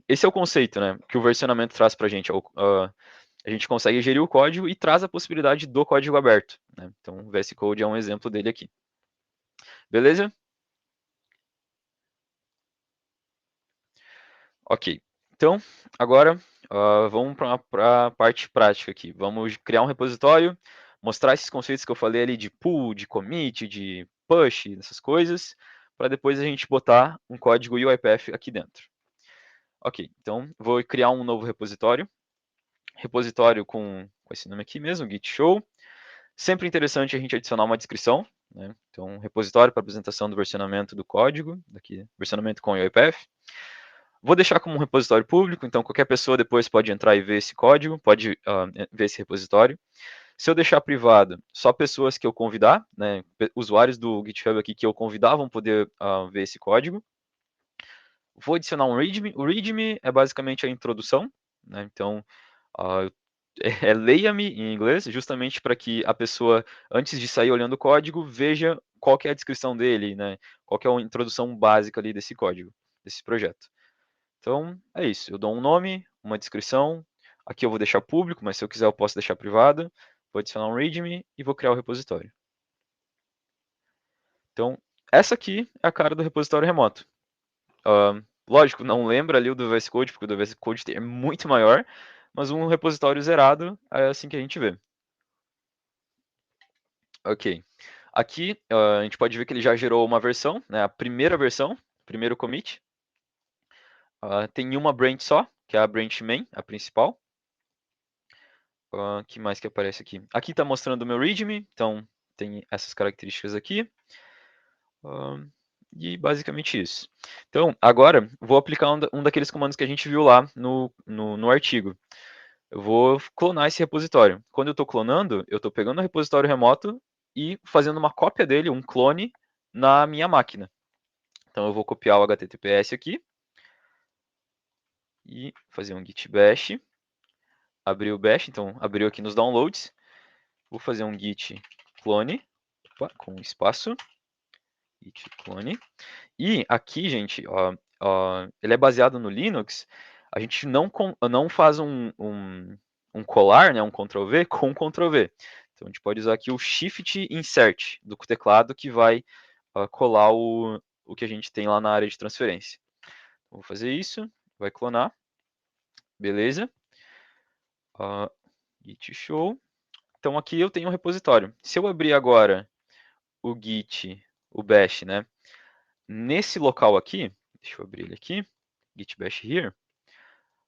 esse é o conceito, né, que o versionamento traz para a gente. A gente consegue gerir o código e traz a possibilidade do código aberto. Né? Então, o VS Code é um exemplo dele aqui. Beleza? Ok. Então, agora vamos para a parte prática aqui. Vamos criar um repositório, mostrar esses conceitos que eu falei ali de pull, de commit, de push, essas coisas, para depois a gente botar um código UiPath aqui dentro. Ok, então vou criar um novo repositório. Repositório com esse nome aqui mesmo, Git Show. Sempre interessante a gente adicionar uma descrição. Né? Então, repositório para apresentação do versionamento do código, daqui, versionamento com UiPath. Vou deixar como um repositório público, então qualquer pessoa depois pode entrar e ver esse código, pode ver esse repositório. Se eu deixar privado, só pessoas que eu convidar, né, usuários do GitHub aqui que eu convidar vão poder ver esse código. vou adicionar um README. O README é basicamente a introdução, né? Então, é leia-me em inglês, justamente para que a pessoa, antes de sair olhando o código, veja qual que é a descrição dele, né? Qual que é a introdução básica ali desse código, desse projeto. Então, é isso. Eu dou um nome, uma descrição. Aqui eu vou deixar público, mas se eu quiser eu posso deixar privado. Vou adicionar um README e vou criar o repositório. Então, essa aqui é a cara do repositório remoto. Lógico, não lembra ali o do VS Code, porque o do VS Code é muito maior, mas um repositório zerado é assim que a gente vê. Ok. Aqui a gente pode ver que ele já gerou uma versão, né, a primeira versão, primeiro commit. Tem uma branch só, que é a branch main, a principal. Que mais que aparece aqui? Aqui está mostrando o meu README, então tem essas características aqui. E basicamente isso. Então, agora, vou aplicar um daqueles comandos que a gente viu lá no artigo. Eu vou clonar esse repositório. Quando eu estou clonando, eu estou pegando o repositório remoto e fazendo uma cópia dele, um clone, na minha máquina. Então, eu vou copiar o HTTPS aqui e fazer um git bash. Abrir o bash, então abriu aqui nos downloads. Vou fazer um git clone, com espaço, git clone. E aqui, gente, ele é baseado no Linux. A gente não faz um colar, né, um Ctrl+V com Ctrl+V. Então a gente pode usar aqui o Shift Insert do teclado que vai colar o que a gente tem lá na área de transferência. Vou fazer isso, vai clonar, beleza. Git show. Então aqui eu tenho um repositório. Se eu abrir agora o git, o bash, né, nesse local aqui, deixa eu abrir ele aqui, git bash here,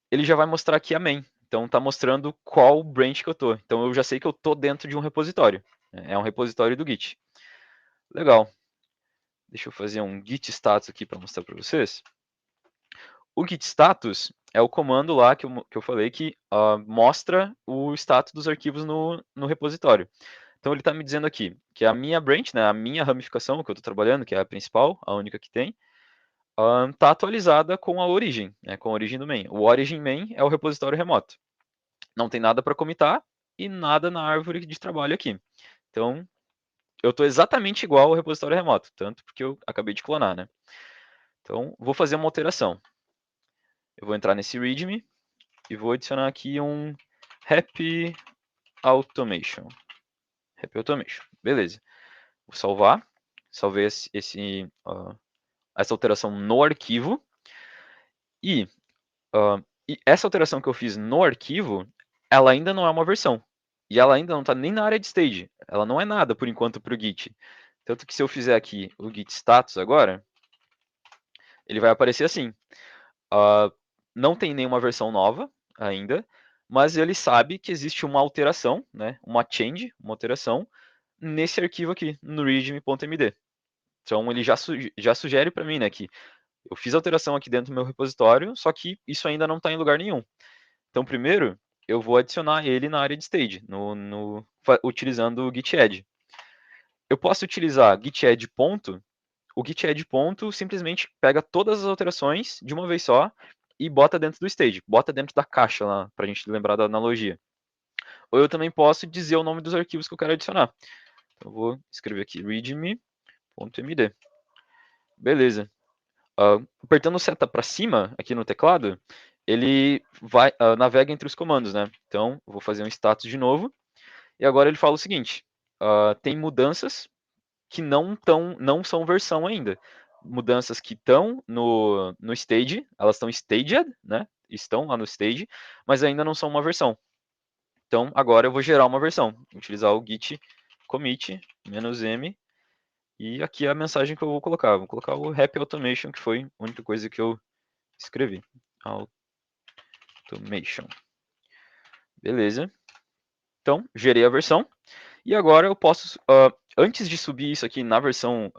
ele já vai mostrar aqui a main. Então está mostrando qual branch que eu estou. Então eu já sei que eu estou dentro de um repositório. É um repositório do Git. Legal. Deixa eu fazer um git status aqui para mostrar para vocês. O git status é o comando lá que eu falei que mostra o status dos arquivos no repositório. Então ele está me dizendo aqui que a minha branch, né, a minha ramificação que eu estou trabalhando, que é a principal, a única que tem, está atualizada com a origem, né, com a origem do main. O origin main é o repositório remoto. Não tem nada para comitar e nada na árvore de trabalho aqui. Então, eu estou exatamente igual ao repositório remoto, tanto porque eu acabei de clonar, né? Então, vou fazer uma alteração. Eu vou entrar nesse README e vou adicionar aqui um Happy Automation. Happy Automation, beleza. Vou salvar. Salvei essa alteração no arquivo. E essa alteração que eu fiz no arquivo, ela ainda não é uma versão. E ela ainda não está nem na área de stage. Ela não é nada, por enquanto, para o Git. Tanto que se eu fizer aqui o Git status agora, ele vai aparecer assim. Não tem nenhuma versão nova ainda, mas ele sabe que existe uma alteração, né, uma change, uma alteração, nesse arquivo aqui, no readme.md. Então ele já sugere para mim, né, que eu fiz alteração aqui dentro do meu repositório, só que isso ainda não está em lugar nenhum. Então, primeiro, eu vou adicionar ele na área de stage, utilizando o git add. Eu posso utilizar git add ponto. O git add ponto simplesmente pega todas as alterações de uma vez só e bota dentro do stage, bota dentro da caixa lá, para a gente lembrar da analogia. Ou eu também posso dizer o nome dos arquivos que eu quero adicionar. Então, eu vou escrever aqui readme.md. Beleza. Apertando seta para cima aqui no teclado, ele vai navega entre os comandos, né? Então, eu vou fazer um status de novo. E agora ele fala o seguinte: tem mudanças que não são versão ainda. Mudanças que estão no stage, elas estão staged, né? Estão lá no stage, mas ainda não são uma versão. Então, agora eu vou gerar uma versão. Vou utilizar o git commit -m. E aqui é a mensagem que eu vou colocar. Vou colocar o Happy Automation, que foi a única coisa que eu escrevi. Automation. Beleza. Então, gerei a versão. E agora eu posso, antes de subir isso aqui na versão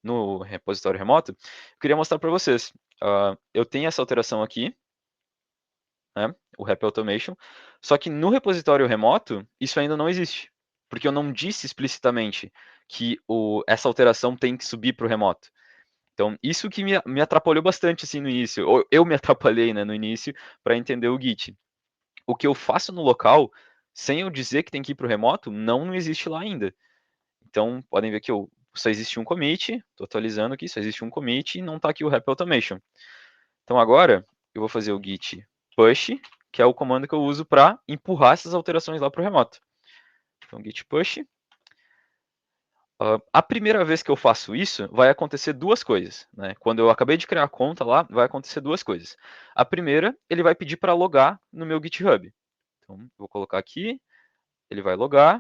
no repositório remoto, eu queria mostrar para vocês. Eu tenho essa alteração aqui, né, o Happy Automation, só que no repositório remoto, isso ainda não existe, porque eu não disse explicitamente que essa alteração tem que subir para o remoto. Então, isso que me atrapalhou bastante, assim, no início. Ou eu me atrapalhei, né, no início, para entender o Git. O que eu faço no local, sem eu dizer que tem que ir para o remoto, não existe lá ainda. Então, podem ver que só existe um commit, estou atualizando aqui, só existe um commit e não está aqui o Happy Automation. Então, agora, eu vou fazer o git push, que é o comando que eu uso para empurrar essas alterações lá para o remoto. Então, git push. A primeira vez que eu faço isso, vai acontecer duas coisas, né? Quando eu acabei de criar a conta lá, vai acontecer duas coisas. A primeira, ele vai pedir para logar no meu GitHub. Então, vou colocar aqui, ele vai logar,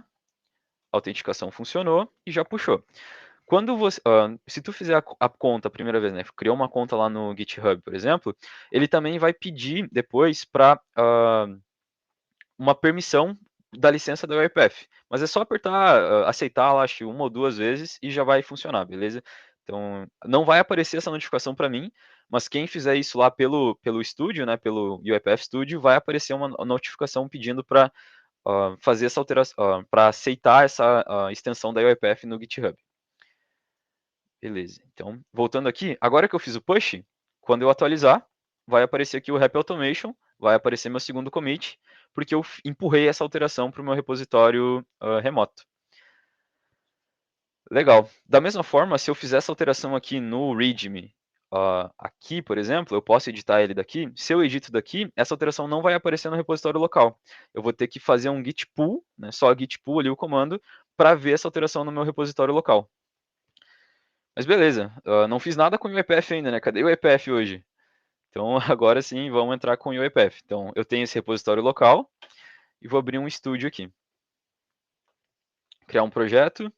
a autenticação funcionou e já puxou. Quando você, se tu fizer a conta a primeira vez, né, criou uma conta lá no GitHub, por exemplo, ele também vai pedir depois para uma permissão da licença da UiPath. Mas é só apertar, aceitar, lá, acho que uma ou duas vezes e já vai funcionar, beleza? Então, não vai aparecer essa notificação para mim, mas quem fizer isso lá pelo Studio, né, pelo UiPath Studio, vai aparecer uma notificação pedindo para fazer essa alteração, para aceitar essa extensão da UiPath no GitHub. Beleza. Então, voltando aqui, agora que eu fiz o push, quando eu atualizar, vai aparecer aqui o Happy Automation, vai aparecer meu segundo commit, porque eu empurrei essa alteração para o meu repositório remoto. Legal. Da mesma forma, se eu fizer essa alteração aqui no README, aqui, por exemplo, eu posso editar ele daqui. Se eu edito daqui, essa alteração não vai aparecer no repositório local. Eu vou ter que fazer um git pull, né, só git pull ali o comando, para ver essa alteração no meu repositório local. Mas beleza, não fiz nada com o UiPath ainda, né? Cadê o UiPath hoje? Então agora sim, vamos entrar com o UiPath. Então eu tenho esse repositório local e vou abrir um estúdio aqui. Criar um projeto.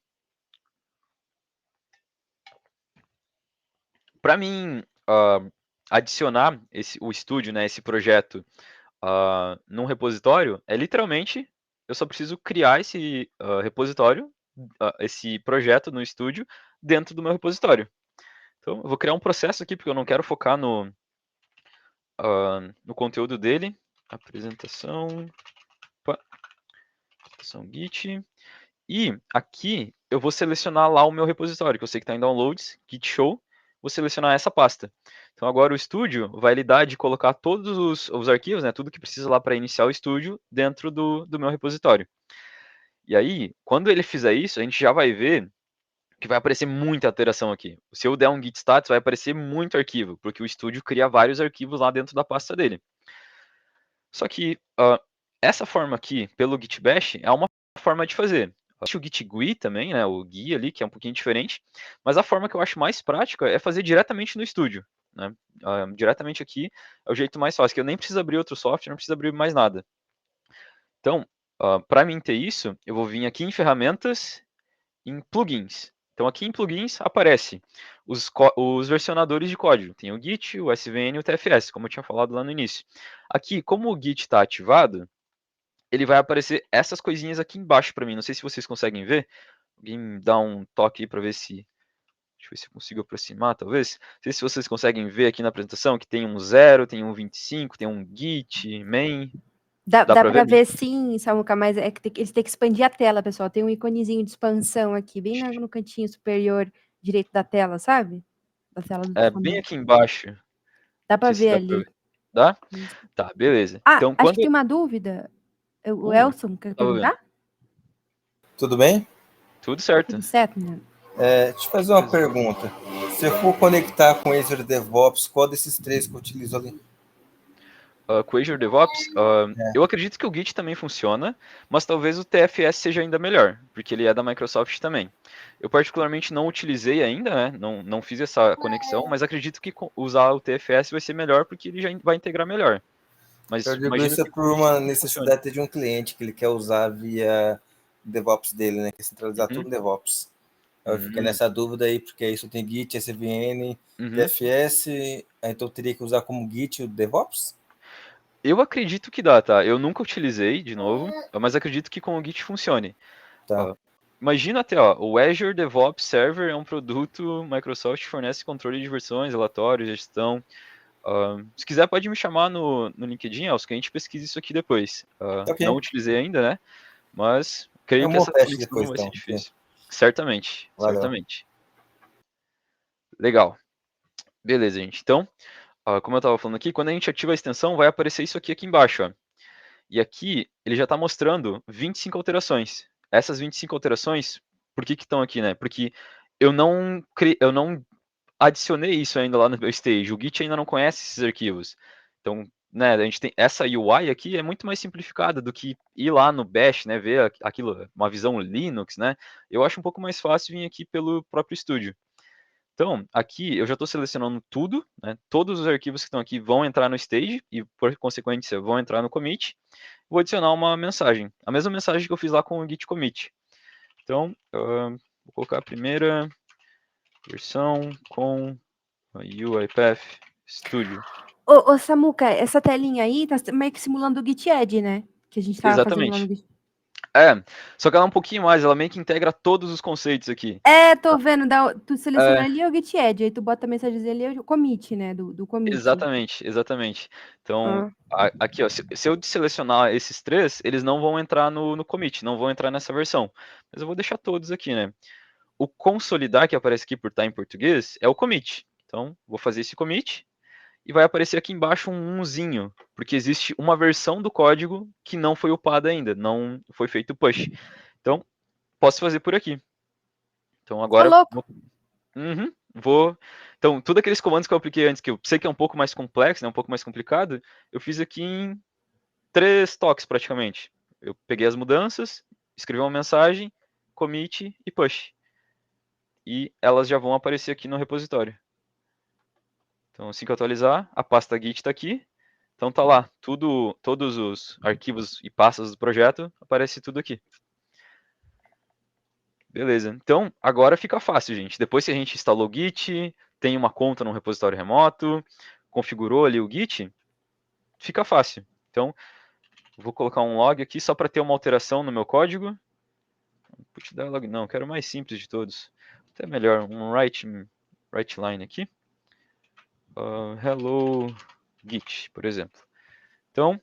Para mim adicionar o estúdio, né, esse projeto num repositório, é literalmente, eu só preciso criar esse repositório, esse projeto no estúdio dentro do meu repositório. Então eu vou criar um processo aqui, porque eu não quero focar no conteúdo dele. Apresentação Git. E aqui eu vou selecionar lá o meu repositório, que eu sei que está em downloads, Git show, vou selecionar essa pasta. Então agora o estúdio vai lidar de colocar todos os arquivos, né, tudo que precisa lá para iniciar o estúdio dentro do meu repositório. E aí, quando ele fizer isso, a gente já vai ver que vai aparecer muita alteração aqui. Se eu der um git status, vai aparecer muito arquivo, porque o estúdio cria vários arquivos lá dentro da pasta dele. Só que essa forma aqui, pelo Git Bash, é uma forma de fazer. Existe o Git GUI também, né, o GUI ali, que é um pouquinho diferente, mas a forma que eu acho mais prática é fazer diretamente no estúdio. Né? Diretamente aqui é o jeito mais fácil, que eu nem preciso abrir outro software, não preciso abrir mais nada. Então, para mim ter isso, eu vou vir aqui em ferramentas, em plugins. Então aqui em plugins aparece os versionadores de código. Tem o Git, o SVN e o TFS, como eu tinha falado lá no início. Aqui, como o Git está ativado, ele vai aparecer essas coisinhas aqui embaixo para mim. Não sei se vocês conseguem ver. Alguém me dá um toque aí para ver se... Deixa eu ver se eu consigo aproximar, talvez. Não sei se vocês conseguem ver aqui na apresentação que tem um 0, tem um 25, tem um Git, main. Dá pra para ver? ver sim, Samuca, mas é que eles têm que expandir a tela, pessoal. Tem um iconezinho de expansão aqui, bem no cantinho superior direito da tela, sabe? Da tela do Bem aqui embaixo. Dá Não para sei se ver dá pra ali. ver. Dá? Tá, beleza. Ah, Então, acho que tem uma dúvida. O Elson quer perguntar? Tudo bem? Tudo certo. Tudo certo, né? Deixa eu fazer uma pergunta. Se eu for conectar com o Azure DevOps, qual desses três que eu utilizo ali? Com o Azure DevOps, eu acredito que o Git também funciona, mas talvez o TFS seja ainda melhor, porque ele é da Microsoft também. Eu particularmente não utilizei ainda, né? Não fiz essa conexão, mas acredito que usar o TFS vai ser melhor, porque ele já vai integrar melhor. Mas eu digo isso por uma necessidade de um cliente que ele quer usar via DevOps dele, né? Quer centralizar tudo no DevOps. Eu fiquei nessa dúvida aí, porque isso tem Git, SVN, TFS, então eu teria que usar como Git o DevOps? Eu acredito que dá, tá? Eu nunca utilizei, de novo, mas acredito que com o Git funcione. Tá. Imagina até, o Azure DevOps Server é um produto, Microsoft fornece controle de versões, relatórios, gestão. Se quiser, pode me chamar no LinkedIn, Elcio, que a gente pesquisa isso aqui depois. Okay. Não utilizei ainda, né? Mas creio que essa conexão não vai ser difícil. Certamente, Valeu. certamente. Legal. Beleza, gente. Então, como eu estava falando aqui, quando a gente ativa a extensão, vai aparecer isso aqui embaixo. Ó. E aqui, ele já está mostrando 25 alterações. Essas 25 alterações, por que estão aqui, né? Porque eu não adicionei isso ainda lá no meu stage. O Git ainda não conhece esses arquivos. Então, né, a gente tem essa UI aqui é muito mais simplificada do que ir lá no Bash, né, ver aquilo, uma visão Linux, né? Eu acho um pouco mais fácil vir aqui pelo próprio estúdio. Então, aqui eu já estou selecionando tudo, né? Todos os arquivos que estão aqui vão entrar no stage e, por consequência, vão entrar no commit. Vou adicionar uma mensagem, a mesma mensagem que eu fiz lá com o git commit. Então, vou colocar a primeira versão com UiPath Studio. Ô, Samuca, essa telinha aí tá meio que simulando o GitEd, né? Que a gente tava fazendo lá no Exatamente. Git. Só que ela é um pouquinho mais, ela meio que integra todos os conceitos aqui. Tô vendo, tu seleciona ali o GitEd, aí tu bota a mensagem ali, é o commit, né? Do commit. Exatamente. Então, aqui, ó, se eu selecionar esses três, eles não vão entrar no commit, não vão entrar nessa versão. Mas eu vou deixar todos aqui, né? O consolidar que aparece aqui por estar em português é o commit. Então, vou fazer esse commit e vai aparecer aqui embaixo um 1zinho, porque existe uma versão do código que não foi upada ainda, não foi feito push. Então, posso fazer por aqui. Então, agora louco. vou. Então, todos aqueles comandos que eu apliquei antes, que eu sei que é um pouco mais complexo, né, um pouco mais complicado, eu fiz aqui em 3 toques praticamente. Eu peguei as mudanças, escrevi uma mensagem, commit e push. E elas já vão aparecer aqui no repositório. Então, assim que eu atualizar, a pasta Git está aqui. Então tá lá, todos os arquivos e pastas do projeto, aparece tudo aqui. Beleza, então agora fica fácil, gente. Depois que a gente instalou o Git, tem uma conta no repositório remoto, configurou ali o Git, fica fácil. Então, vou colocar um log aqui só para ter uma alteração no meu código. Put dialog, não, quero o mais simples de todos. Até melhor, um write line aqui. Hello Git, por exemplo. Então,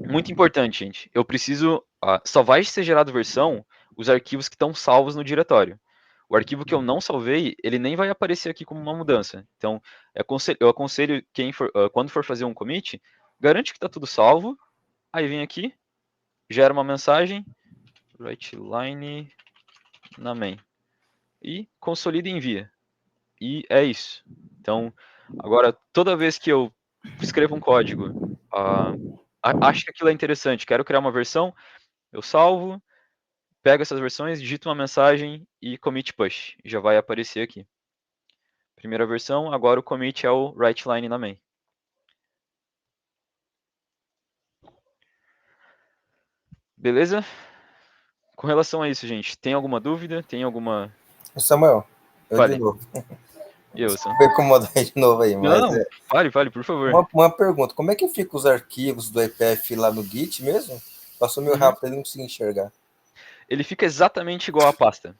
muito importante, gente. Eu preciso. Só vai ser gerado versão os arquivos que estão salvos no diretório. O arquivo que eu não salvei, ele nem vai aparecer aqui como uma mudança. Então, eu aconselho quando for fazer um commit, garante que está tudo salvo. Aí vem aqui, gera uma mensagem, write line na main. E consolida e envia. E é isso. Então, agora, toda vez que eu escrevo um código, acho que aquilo é interessante, quero criar uma versão, eu salvo, pego essas versões, digito uma mensagem e commit push. Já vai aparecer aqui. Primeira versão, agora o commit é o write line na main. Beleza? Com relação a isso, gente, tem alguma dúvida? Tem alguma... Samuel, eu Fale. de novo. E eu, Sam? Vou incomodar de novo aí, mas... Não, fale, por favor. Uma pergunta, como é que fica os arquivos do IPF lá no Git mesmo? Passou meio rápido, ele não consegui enxergar. Ele fica exatamente igual à pasta.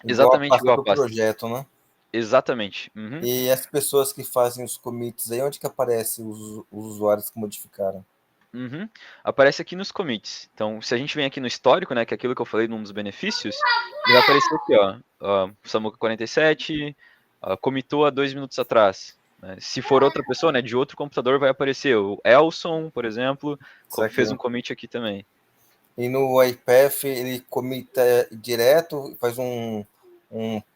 Igual a pasta do projeto, né? Exatamente. E as pessoas que fazem os commits aí, onde que aparecem os usuários que modificaram? Aparece aqui nos commits. Então, se a gente vem aqui no histórico, né, que é aquilo que eu falei num dos benefícios, ele vai aparecer aqui, ó, Samuca 47, commitou há 2 minutos atrás. Né? Se for outra pessoa, né, de outro computador, vai aparecer o Elson, por exemplo, fez um commit aqui também. E no IPF ele comita direto, faz um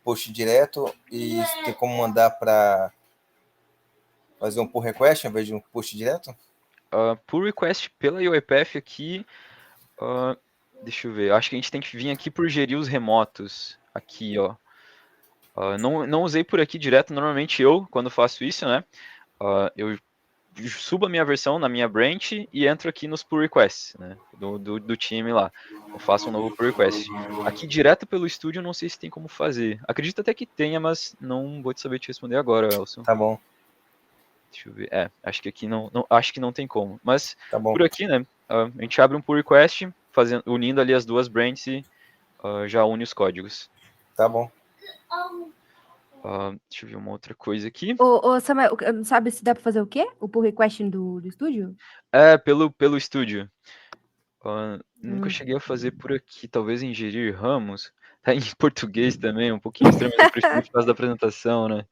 push direto e tem como mandar para fazer um pull request ao invés de um push direto? Pull request pela UiPath aqui, deixa eu ver, acho que a gente tem que vir aqui por gerir os remotos, aqui, ó. Não usei por aqui direto, normalmente eu, quando faço isso, né, eu subo a minha versão na minha branch e entro aqui nos pull requests, né, do time lá. Eu faço um novo pull request. Aqui direto pelo estúdio, não sei se tem como fazer. Acredito até que tenha, mas não vou saber te responder agora, Elson. Tá bom. Deixa eu ver. Acho que aqui acho que não tem como. Mas tá bom. Por aqui, né, a gente abre um pull request, unindo ali as duas branches e já une os códigos. Tá bom. Deixa eu ver uma outra coisa aqui. Ô, Samuel, sabe se dá para fazer o quê? O pull request do estúdio? Pelo estúdio. Nunca cheguei a fazer por aqui, talvez em gerir ramos. Tá em português também, um pouquinho estranho, mas eu prefiro por causa da apresentação, né?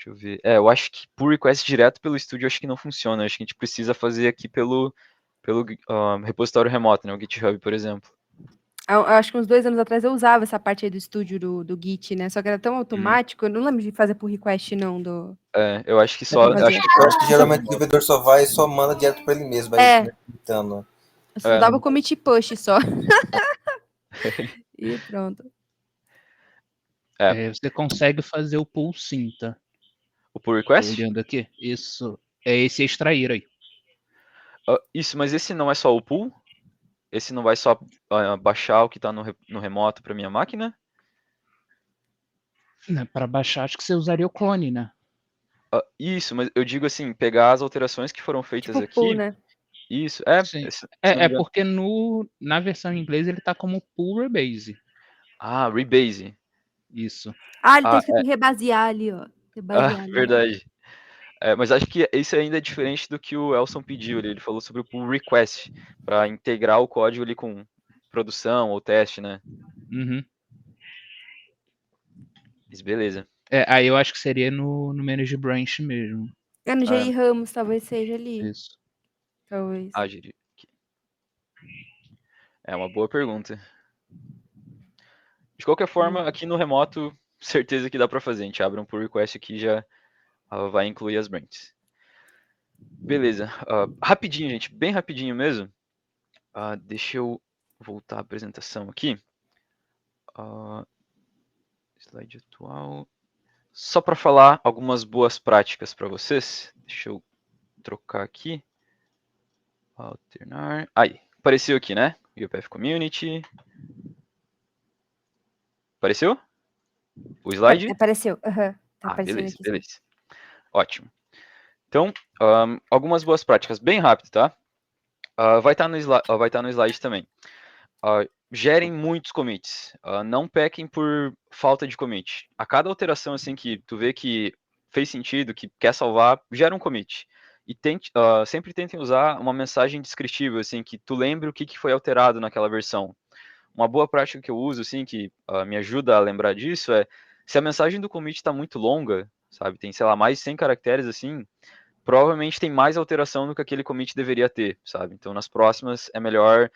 Deixa eu ver. Eu acho que pull request direto pelo estúdio, acho que não funciona. Acho que a gente precisa fazer aqui pelo repositório remoto, né? O GitHub, por exemplo. Eu acho que uns 2 anos atrás eu usava essa parte aí do estúdio do Git, né? Só que era tão automático, eu não lembro de fazer pull request, não. Eu acho que Dá só. pra fazer. Eu acho que geralmente o desenvolvedor só vai e só manda direto para ele mesmo, vai imitando. Eu só dava o commit push só. E pronto. Você consegue fazer o pull sim, tá? O pull Tô request? olhando aqui. Isso. É esse extrair aí. Isso, mas esse não é só o pull? Esse não vai só baixar o que está no remoto para minha máquina? Para baixar, acho que você usaria o clone, né? Isso, mas eu digo assim, pegar as alterações que foram feitas Tipo aqui. pull, né? Isso, Sim. se não me engano. Porque na versão em inglês ele tá como pull rebase. Rebase. Isso. Ele tá escrito rebasear ali, ó. Rebasear ali. Verdade. Mas acho que isso ainda é diferente do que o Elson pediu. Ele falou sobre o pull request, para integrar o código ali com produção ou teste, né? Uhum. Mas beleza. Aí eu acho que seria no Manage Branch mesmo. No GI Ramos, talvez seja ali. Isso. Talvez. Giri. É uma boa pergunta. De qualquer forma, aqui no remoto, certeza que dá para fazer. A gente abre um pull request aqui e já vai incluir as branches. Beleza. Rapidinho, gente. Bem rapidinho mesmo. Deixa eu voltar à apresentação aqui. Slide atual. Só para falar algumas boas práticas para vocês. Deixa eu trocar aqui. Alternar. Aí, apareceu aqui, né? UPF Community. Apareceu? O slide? Apareceu. Tá aparecendo Beleza, aqui. beleza. Ótimo. Então, algumas boas práticas bem rápido, tá? Vai estar no slide também. Gerem muitos commits. Não pequem por falta de commit. A cada alteração assim que tu vê que fez sentido, que quer salvar, gera um commit. E sempre tentem usar uma mensagem descritível, assim, que tu lembre o que foi alterado naquela versão. Uma boa prática que eu uso, assim, que me ajuda a lembrar disso é, se a mensagem do commit está muito longa, sabe, tem, sei lá, mais de 100 caracteres, assim, provavelmente tem mais alteração do que aquele commit deveria ter, sabe? Então, nas próximas, é melhor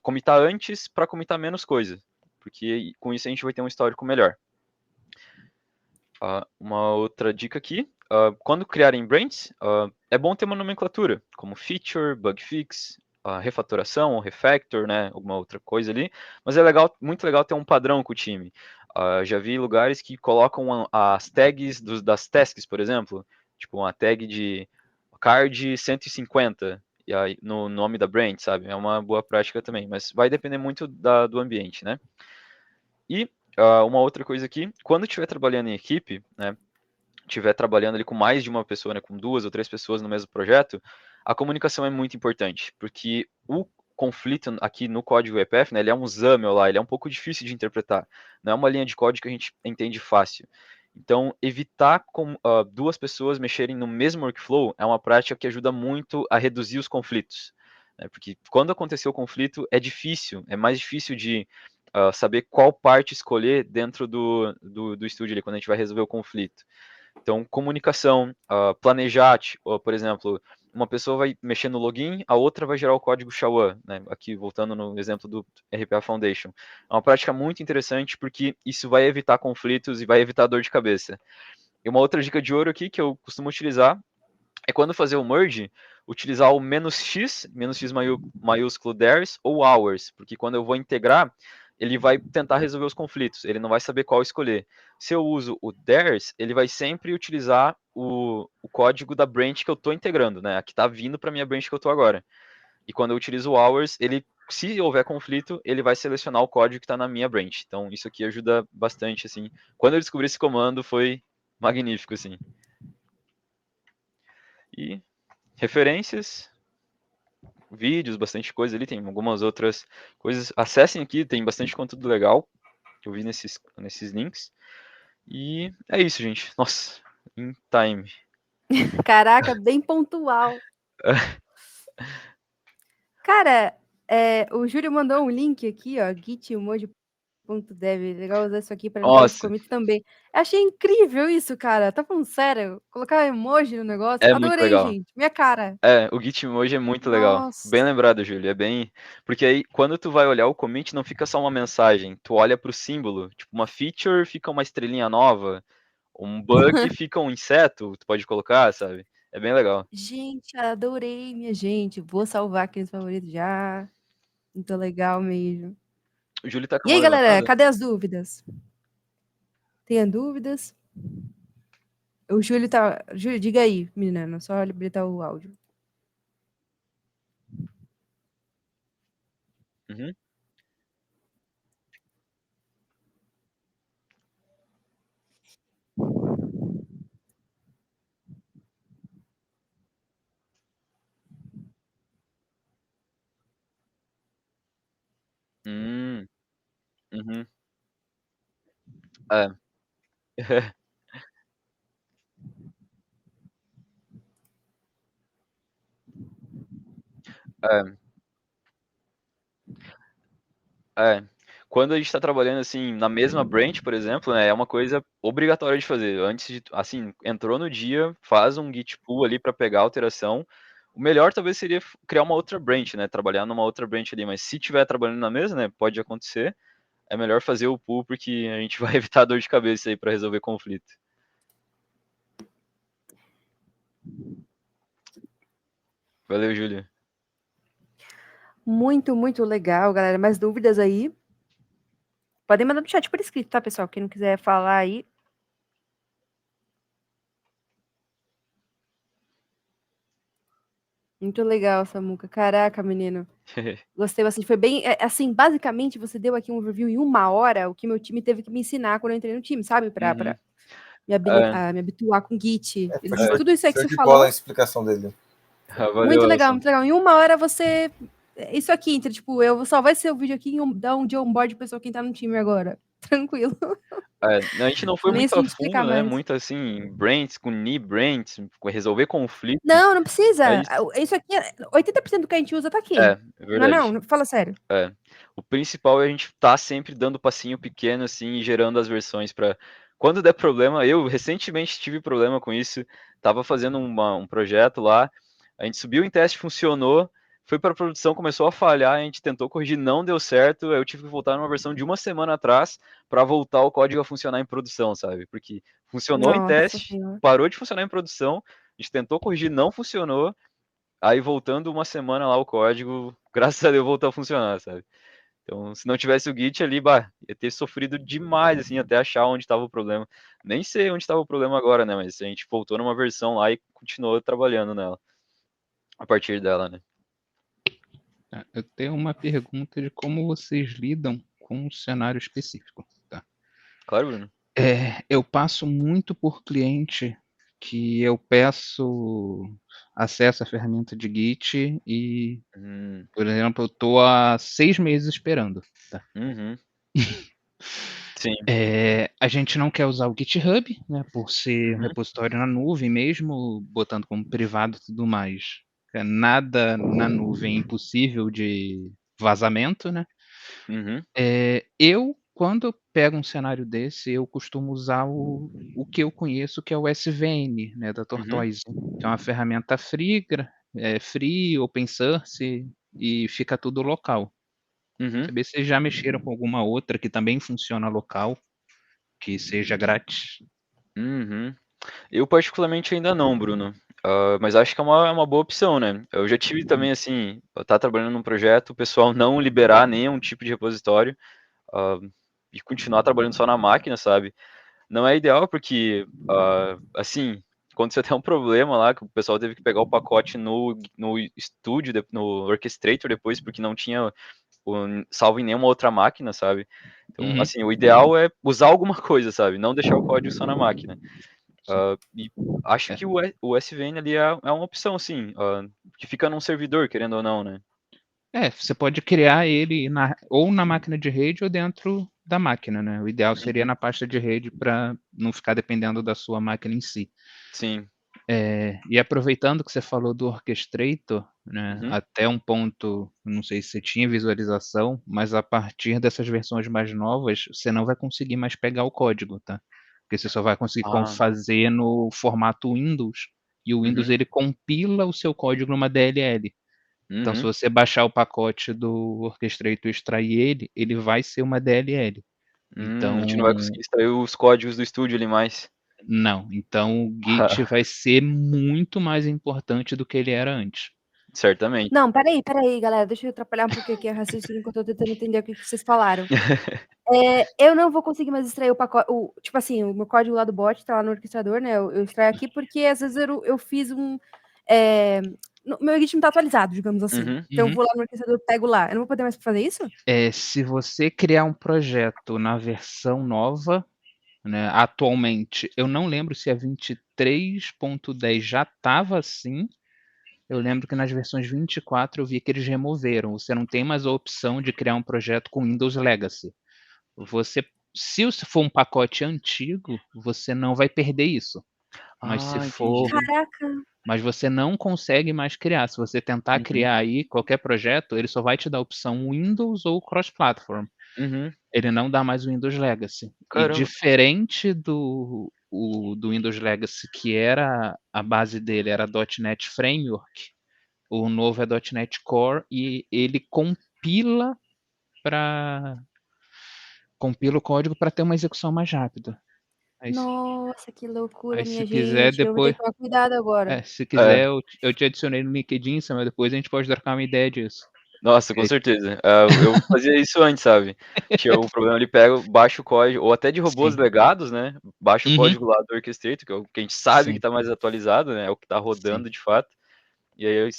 commitar antes para commitar menos coisa, porque com isso a gente vai ter um histórico melhor. Uma outra dica aqui, quando criarem branches, é bom ter uma nomenclatura, como feature, bug fix, refatoração ou refactor, né, alguma outra coisa ali, mas é muito legal ter um padrão com o time. Já vi lugares que colocam as tags das tasks, por exemplo, tipo uma tag de card 150 e aí, no nome da branch, sabe? É uma boa prática também, mas vai depender muito do ambiente, né? E uma outra coisa aqui, quando estiver trabalhando em equipe, né, estiver trabalhando ali com mais de uma pessoa, né, com 2 ou 3 pessoas no mesmo projeto, a comunicação é muito importante, porque o conflito aqui no código EPF, né, ele é um XAML lá, ele é um pouco difícil de interpretar, não é uma linha de código que a gente entende fácil. Então, evitar com 2 pessoas mexerem no mesmo workflow é uma prática que ajuda muito a reduzir os conflitos, né, porque quando aconteceu o conflito é difícil, é mais difícil de saber qual parte escolher dentro do estúdio ali, quando a gente vai resolver o conflito. Então, comunicação, planejar, por exemplo, uma pessoa vai mexer no login, a outra vai gerar o código SHA-1, né? Aqui voltando no exemplo do RPA Foundation. É uma prática muito interessante porque isso vai evitar conflitos e vai evitar dor de cabeça. E uma outra dica de ouro aqui que eu costumo utilizar é quando fazer o merge, utilizar o "-x", "-x" maiúsculo theirs ou ours, porque quando eu vou integrar, ele vai tentar resolver os conflitos, ele não vai saber qual escolher. Se eu uso o theirs, ele vai sempre utilizar o código da branch que eu estou integrando, né? A que está vindo para a minha branch que eu estou agora. E quando eu utilizo o ours, se houver conflito, ele vai selecionar o código que está na minha branch. Então, isso aqui ajuda bastante, assim. Quando eu descobri esse comando, foi magnífico, assim. E referências, vídeos, bastante coisa ali, tem algumas outras coisas. Acessem aqui, tem bastante conteúdo legal que eu vi nesses links. E é isso, gente. Nossa, in time. Caraca, bem pontual. Cara, o Júlio mandou um link aqui, ó, Git Emoji Dev. Legal usar isso aqui para entrar Nossa, no commit também. Eu achei incrível isso, cara. Tá falando sério? Colocar emoji no negócio. é muito Adorei, legal. gente. Minha cara. O Gitmoji é muito legal. Bem Nossa. lembrado, Júlio. É bem. Porque aí, quando tu vai olhar o commit, não fica só uma mensagem. Tu olha pro símbolo. Tipo, uma feature fica uma estrelinha nova. Um bug fica um inseto, tu pode colocar, sabe? É bem legal. Gente, adorei, minha gente. Vou salvar aqui nos favoritos já. Muito legal mesmo. O Júlio tá com E a aí, mão galera, levantada? cadê as dúvidas? Tem dúvidas? O Júlio tá. Júlio, diga aí, menina. Só habilitar o áudio. Uhum. Hum, uhum. É. É. É. Quando a gente está trabalhando assim na mesma branch, por exemplo, né, é uma coisa obrigatória de fazer. Antes de, assim, entrou no dia, faz um git pull ali para pegar a alteração. O melhor talvez seria criar uma outra branch, né, trabalhar numa outra branch ali, mas se tiver trabalhando na mesma, né, pode acontecer. É melhor fazer o pull porque a gente vai evitar dor de cabeça aí para resolver conflito. Valeu, Júlia. Muito, muito legal, galera. Mais dúvidas aí? Podem mandar no chat por escrito, tá, pessoal? Quem não quiser falar aí. Muito legal, Samuca. Caraca, menino. Gostei bastante. Foi bem. Assim, basicamente, você deu aqui um review em 1 hora, o que meu time teve que me ensinar quando eu entrei no time, sabe? Pra Uhum. me habituar com Git. Foi Tudo isso aí que show você de bola a falou. explicação dele. Valeu, Muito legal, Alisson. muito legal. Em 1 hora você. Isso aqui, entre, tipo, eu só vai ser o vídeo aqui e dar um de onboard pra pessoa quem tá no time agora. Tranquilo. A gente não foi Nem muito assim a de explicar fundo, né? mais. Muito assim, branch com knee branch, resolver conflito, Não, não precisa. mas Isso aqui, 80% do que a gente usa tá aqui. é Não, verdade. não, fala sério. O principal é a gente estar sempre dando passinho pequeno assim e gerando as versões para quando der problema. Eu recentemente tive problema com isso, tava fazendo um projeto lá, a gente subiu em teste, funcionou, foi para produção, começou a falhar, a gente tentou corrigir, não deu certo, eu tive que voltar numa versão de uma semana atrás para voltar o código a funcionar em produção, sabe? Porque funcionou em Nossa teste, senhora. parou de funcionar em produção, a gente tentou corrigir, não funcionou, aí voltando uma semana lá o código, graças a Deus voltou a funcionar, sabe? Então, se não tivesse o Git ali, bah, ia ter sofrido demais, assim, até achar onde estava o problema. Nem sei onde estava o problema agora, né? Mas a gente voltou numa versão lá e continuou trabalhando nela. A partir dela, né? Eu tenho uma pergunta de como vocês lidam com um cenário específico. Tá? Claro, Bruno. Eu passo muito por cliente que eu peço acesso à ferramenta de Git e, por exemplo, eu estou há 6 meses esperando. Tá? Uhum. Sim. A gente não quer usar o GitHub, né, por ser um repositório na nuvem mesmo, botando como privado e tudo mais. Nada na nuvem é impossível de vazamento, né? Uhum. Eu, quando eu pego um cenário desse, eu costumo usar o que eu conheço, que é o SVN, né, da Tortoise, que é uma ferramenta free, open source, e fica tudo local. Uhum. Saber se vocês já mexeram com alguma outra que também funciona local, que seja grátis. Uhum. Eu particularmente ainda não, Bruno. Mas acho que é uma boa opção, né? Eu já tive também, assim, eu estar trabalhando num projeto, o pessoal não liberar nenhum tipo de repositório, e continuar trabalhando só na máquina, sabe? Não é ideal porque, assim, aconteceu até um problema lá, que o pessoal teve que pegar o pacote no estúdio, no Orchestrator depois, porque não tinha salvo em nenhuma outra máquina, sabe? Então, assim, o ideal é usar alguma coisa, sabe? Não deixar o código só na máquina. E acho que o SVN ali é uma opção, sim, que fica num servidor, querendo ou não, né? Você pode criar ele ou na máquina de rede ou dentro da máquina, né? O ideal seria na pasta de rede para não ficar dependendo da sua máquina em si. Sim. E aproveitando que você falou do Orchestrator, né, até um ponto, não sei se você tinha visualização, mas a partir dessas versões mais novas, você não vai conseguir mais pegar o código, tá? Porque você só vai conseguir fazer no formato Windows, e o Windows ele compila o seu código numa DLL. Então, se você baixar o pacote do Orchestrator e extrair ele vai ser uma DLL. Então, a gente não vai conseguir extrair os códigos do estúdio ali mais. Não, então o Git vai ser muito mais importante do que ele era antes. Certamente. Não, peraí, galera. Deixa eu atrapalhar um pouquinho aqui a raciocínio enquanto eu tô tentando entender o que vocês falaram. Eu não vou conseguir mais extrair o pacote. Tipo assim, o meu código lá do bot tá lá no orquestrador, né? Eu extraio aqui porque às vezes eu fiz um. Meu Git não tá atualizado, digamos assim. Então eu vou lá no orquestrador e pego lá. Eu não vou poder mais fazer isso? Se você criar um projeto na versão nova, né, atualmente, eu não lembro se a 23.10 já estava assim. Eu lembro que nas versões 24 eu vi que eles removeram. Você não tem mais a opção de criar um projeto com Windows Legacy. Se for um pacote antigo, você não vai perder isso. Mas se for, Caraca. mas você não consegue mais criar. Se você tentar criar aí qualquer projeto, ele só vai te dar a opção Windows ou cross-platform. Ele não dá mais o Windows Legacy. Caramba. E diferente do Windows Legacy, que era a base dele era .NET Framework, o novo é .NET Core e ele compila o código para ter uma execução mais rápida. Nossa, que loucura, Aí, minha se gente. quiser, Eu vou ter depois. que tomar cuidado agora. Se quiser, eu te adicionei no LinkedIn, mas depois a gente pode trocar uma ideia disso. Nossa, com certeza. Eu fazia isso antes, sabe? Tinha um problema, ele pega, baixa o código, ou até de robôs legados, né? Baixa o código lá do Orchestrator, que é o que a gente sabe que tá mais atualizado, né? É o que tá rodando de fato. E aí,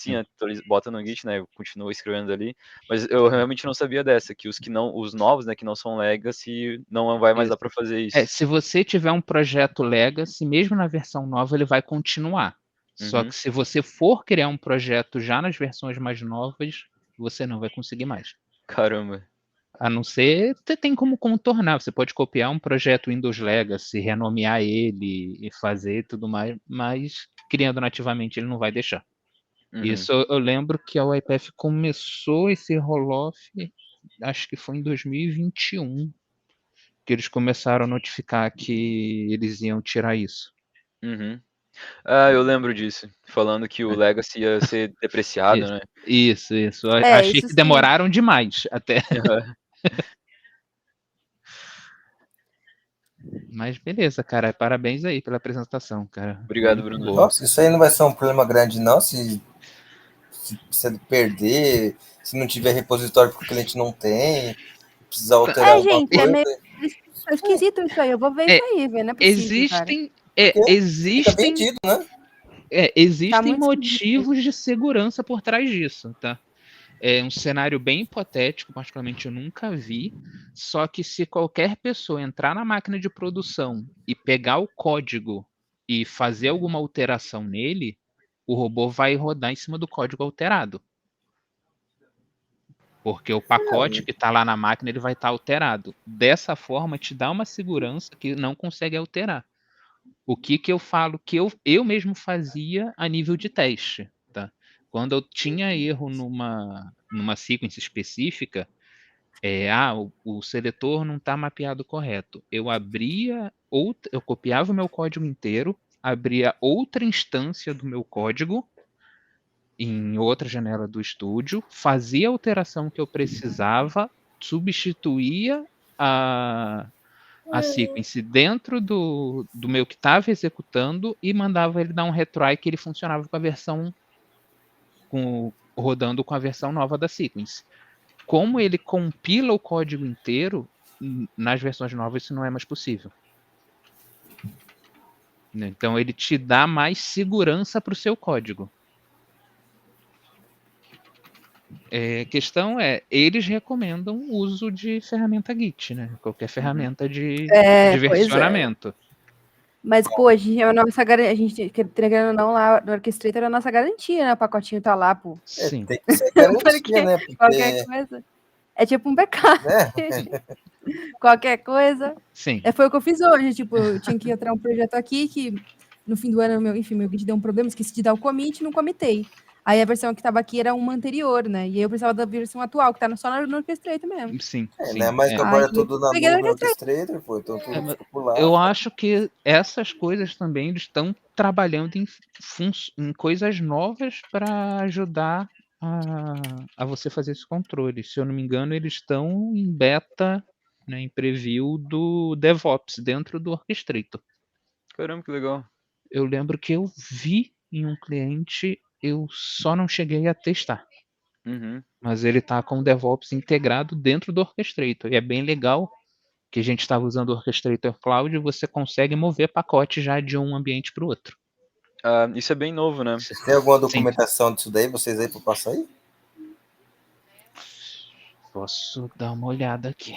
bota no Git, né? Eu continuo escrevendo ali. Mas eu realmente não sabia dessa, que os novos, né, que não são Legacy, não vai mais dar pra fazer isso. Se você tiver um projeto Legacy, mesmo na versão nova, ele vai continuar. Só que se você for criar um projeto já nas versões mais novas, você não vai conseguir mais. Caramba. A não ser, você tem como contornar. Você pode copiar um projeto Windows Legacy, renomear ele e fazer tudo mais, mas criando nativamente ele não vai deixar. Isso eu lembro que a UiPath começou esse roll-off, acho que foi em 2021, que eles começaram a notificar que eles iam tirar isso. Eu lembro disso, falando que o Legacy ia ser depreciado, né? Isso. Achei isso que demoraram demais até. Mas beleza, cara. Parabéns aí pela apresentação, cara. Obrigado, Bruno. Nossa, isso aí não vai ser um problema grande, não, se ele perder, se não tiver repositório porque o cliente não tem, precisar alterar alguma gente, coisa. é meio esquisito isso aí. Eu vou ver isso aí, velho. Não é possível, Existem vendido, né? Existem motivos de segurança por trás disso, tá? É um cenário bem hipotético, particularmente eu nunca vi, só que se qualquer pessoa entrar na máquina de produção e pegar o código e fazer alguma alteração nele, o robô vai rodar em cima do código alterado. Porque o pacote que está lá na máquina ele vai estar alterado. Dessa forma, te dá uma segurança que não consegue alterar. O que eu falo que eu mesmo fazia a nível de teste, tá? Quando eu tinha erro numa sequência específica, o seletor não está mapeado correto. Eu copiava o meu código inteiro, abria outra instância do meu código em outra janela do estúdio, fazia a alteração que eu precisava, substituía a sequence dentro do meu que estava executando e mandava ele dar um retry que ele funcionava com a versão rodando com a versão nova da sequence. Como ele compila o código inteiro, nas versões novas isso não é mais possível. Então ele te dá mais segurança para o seu código. A questão eles recomendam o uso de ferramenta Git, né? Qualquer ferramenta de versionamento. Mas, pô, a gente entregando não lá no Orchestrator é a nossa garantia, né? O pacotinho tá lá, pô. Sim. Tem que ser garantia, né? Porque... qualquer coisa. É tipo um backup. Qualquer coisa. Sim. Foi o que eu fiz hoje. Tipo, eu tinha que entrar um projeto aqui que no fim do ano, meu Git deu um problema, esqueci de dar o commit, não comitei. Aí a versão que estava aqui era uma anterior, né? E aí eu precisava da versão atual, que tá só no Orchestrator mesmo. Sim, sim. né? Mas agora tudo na peguei no nuvem Orchestrator, pô, então tudo mas fica por lá. Eu acho que essas coisas também eles estão trabalhando em coisas novas para ajudar a você fazer esse controle. Se eu não me engano, eles estão em beta, né, em preview do DevOps dentro do Orchestrator. Caramba, que legal. Eu lembro que eu vi em um cliente, eu só não cheguei a testar. Uhum. Mas ele está com o DevOps integrado dentro do Orchestrator. E é bem legal que a gente estava usando o Orchestrator Cloud e você consegue mover pacote já de um ambiente para o outro. Isso é bem novo, né? Tem alguma documentação disso daí, vocês aí, para passar aí? Posso dar uma olhada aqui.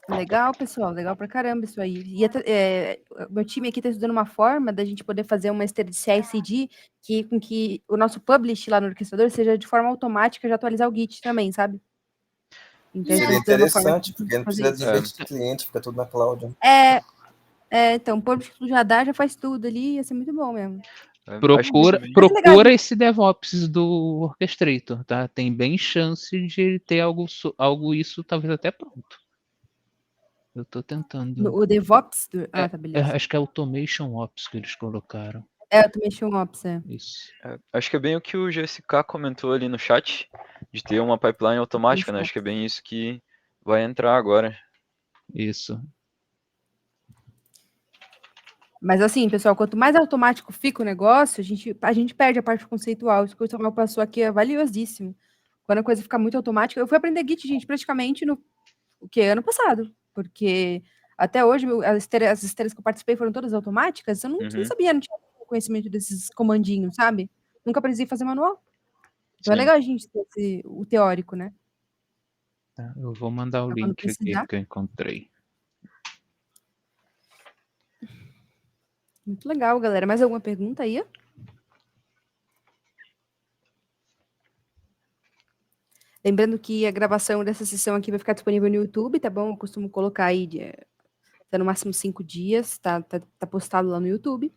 Legal, pessoal, legal pra caramba isso aí. E meu time aqui tá estudando uma forma da gente poder fazer uma esteira de CI/CD com que o nosso publish lá no orquestrador seja de forma automática já atualizar o Git também, sabe? Então, Seria estudando uma forma interessante, porque não precisa de gente de cliente, fica tudo na cloud. Né? Então, o publish já dá, já faz tudo ali, ia ser muito bom mesmo. Procura esse DevOps do Orchestrator, tá? Tem bem chance de ter algo isso talvez até pronto. Eu tô tentando. O DevOps? Tá, beleza. Acho que é Automation Ops que eles colocaram. Automation Ops, Isso. Acho que é bem o que o GSK comentou ali no chat, de ter uma pipeline automática, né? Acho que é bem isso que vai entrar agora. Isso. Mas assim, pessoal, quanto mais automático fica o negócio, a gente perde a parte conceitual. Isso que o Samuel passou aqui é valiosíssimo. Quando a coisa fica muito automática, eu fui aprender Git, gente, praticamente ano passado. Porque até hoje, as esteiras que eu participei foram todas automáticas, eu não sabia, não tinha conhecimento desses comandinhos, sabe? Nunca precisei fazer manual. Então é legal a gente ter o teórico, né? Tá, eu vou mandar o link aqui que eu encontrei. Muito legal, galera. Mais alguma pergunta aí? Lembrando que a gravação dessa sessão aqui vai ficar disponível no YouTube, tá bom? Eu costumo colocar aí no máximo 5 dias, tá postado lá no YouTube.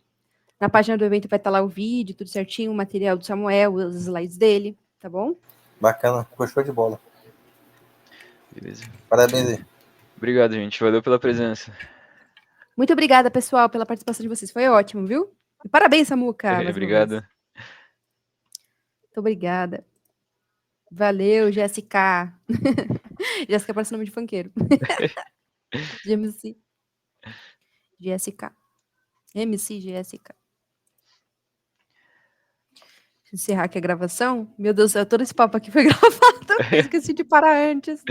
Na página do evento vai estar lá o vídeo, tudo certinho, o material do Samuel, os slides dele, tá bom? Bacana, show de bola. Beleza. Parabéns aí. Obrigado, gente. Valeu pela presença. Muito obrigada, pessoal, pela participação de vocês. Foi ótimo, viu? E parabéns, Samuca. Obrigado. Muito obrigada. Valeu, Jéssica. Jéssica parece nome de funkeiro. GMC. GSK. MC GSK. Deixa eu encerrar aqui a gravação. Meu Deus do céu, todo esse papo aqui foi gravado. Eu esqueci de parar antes.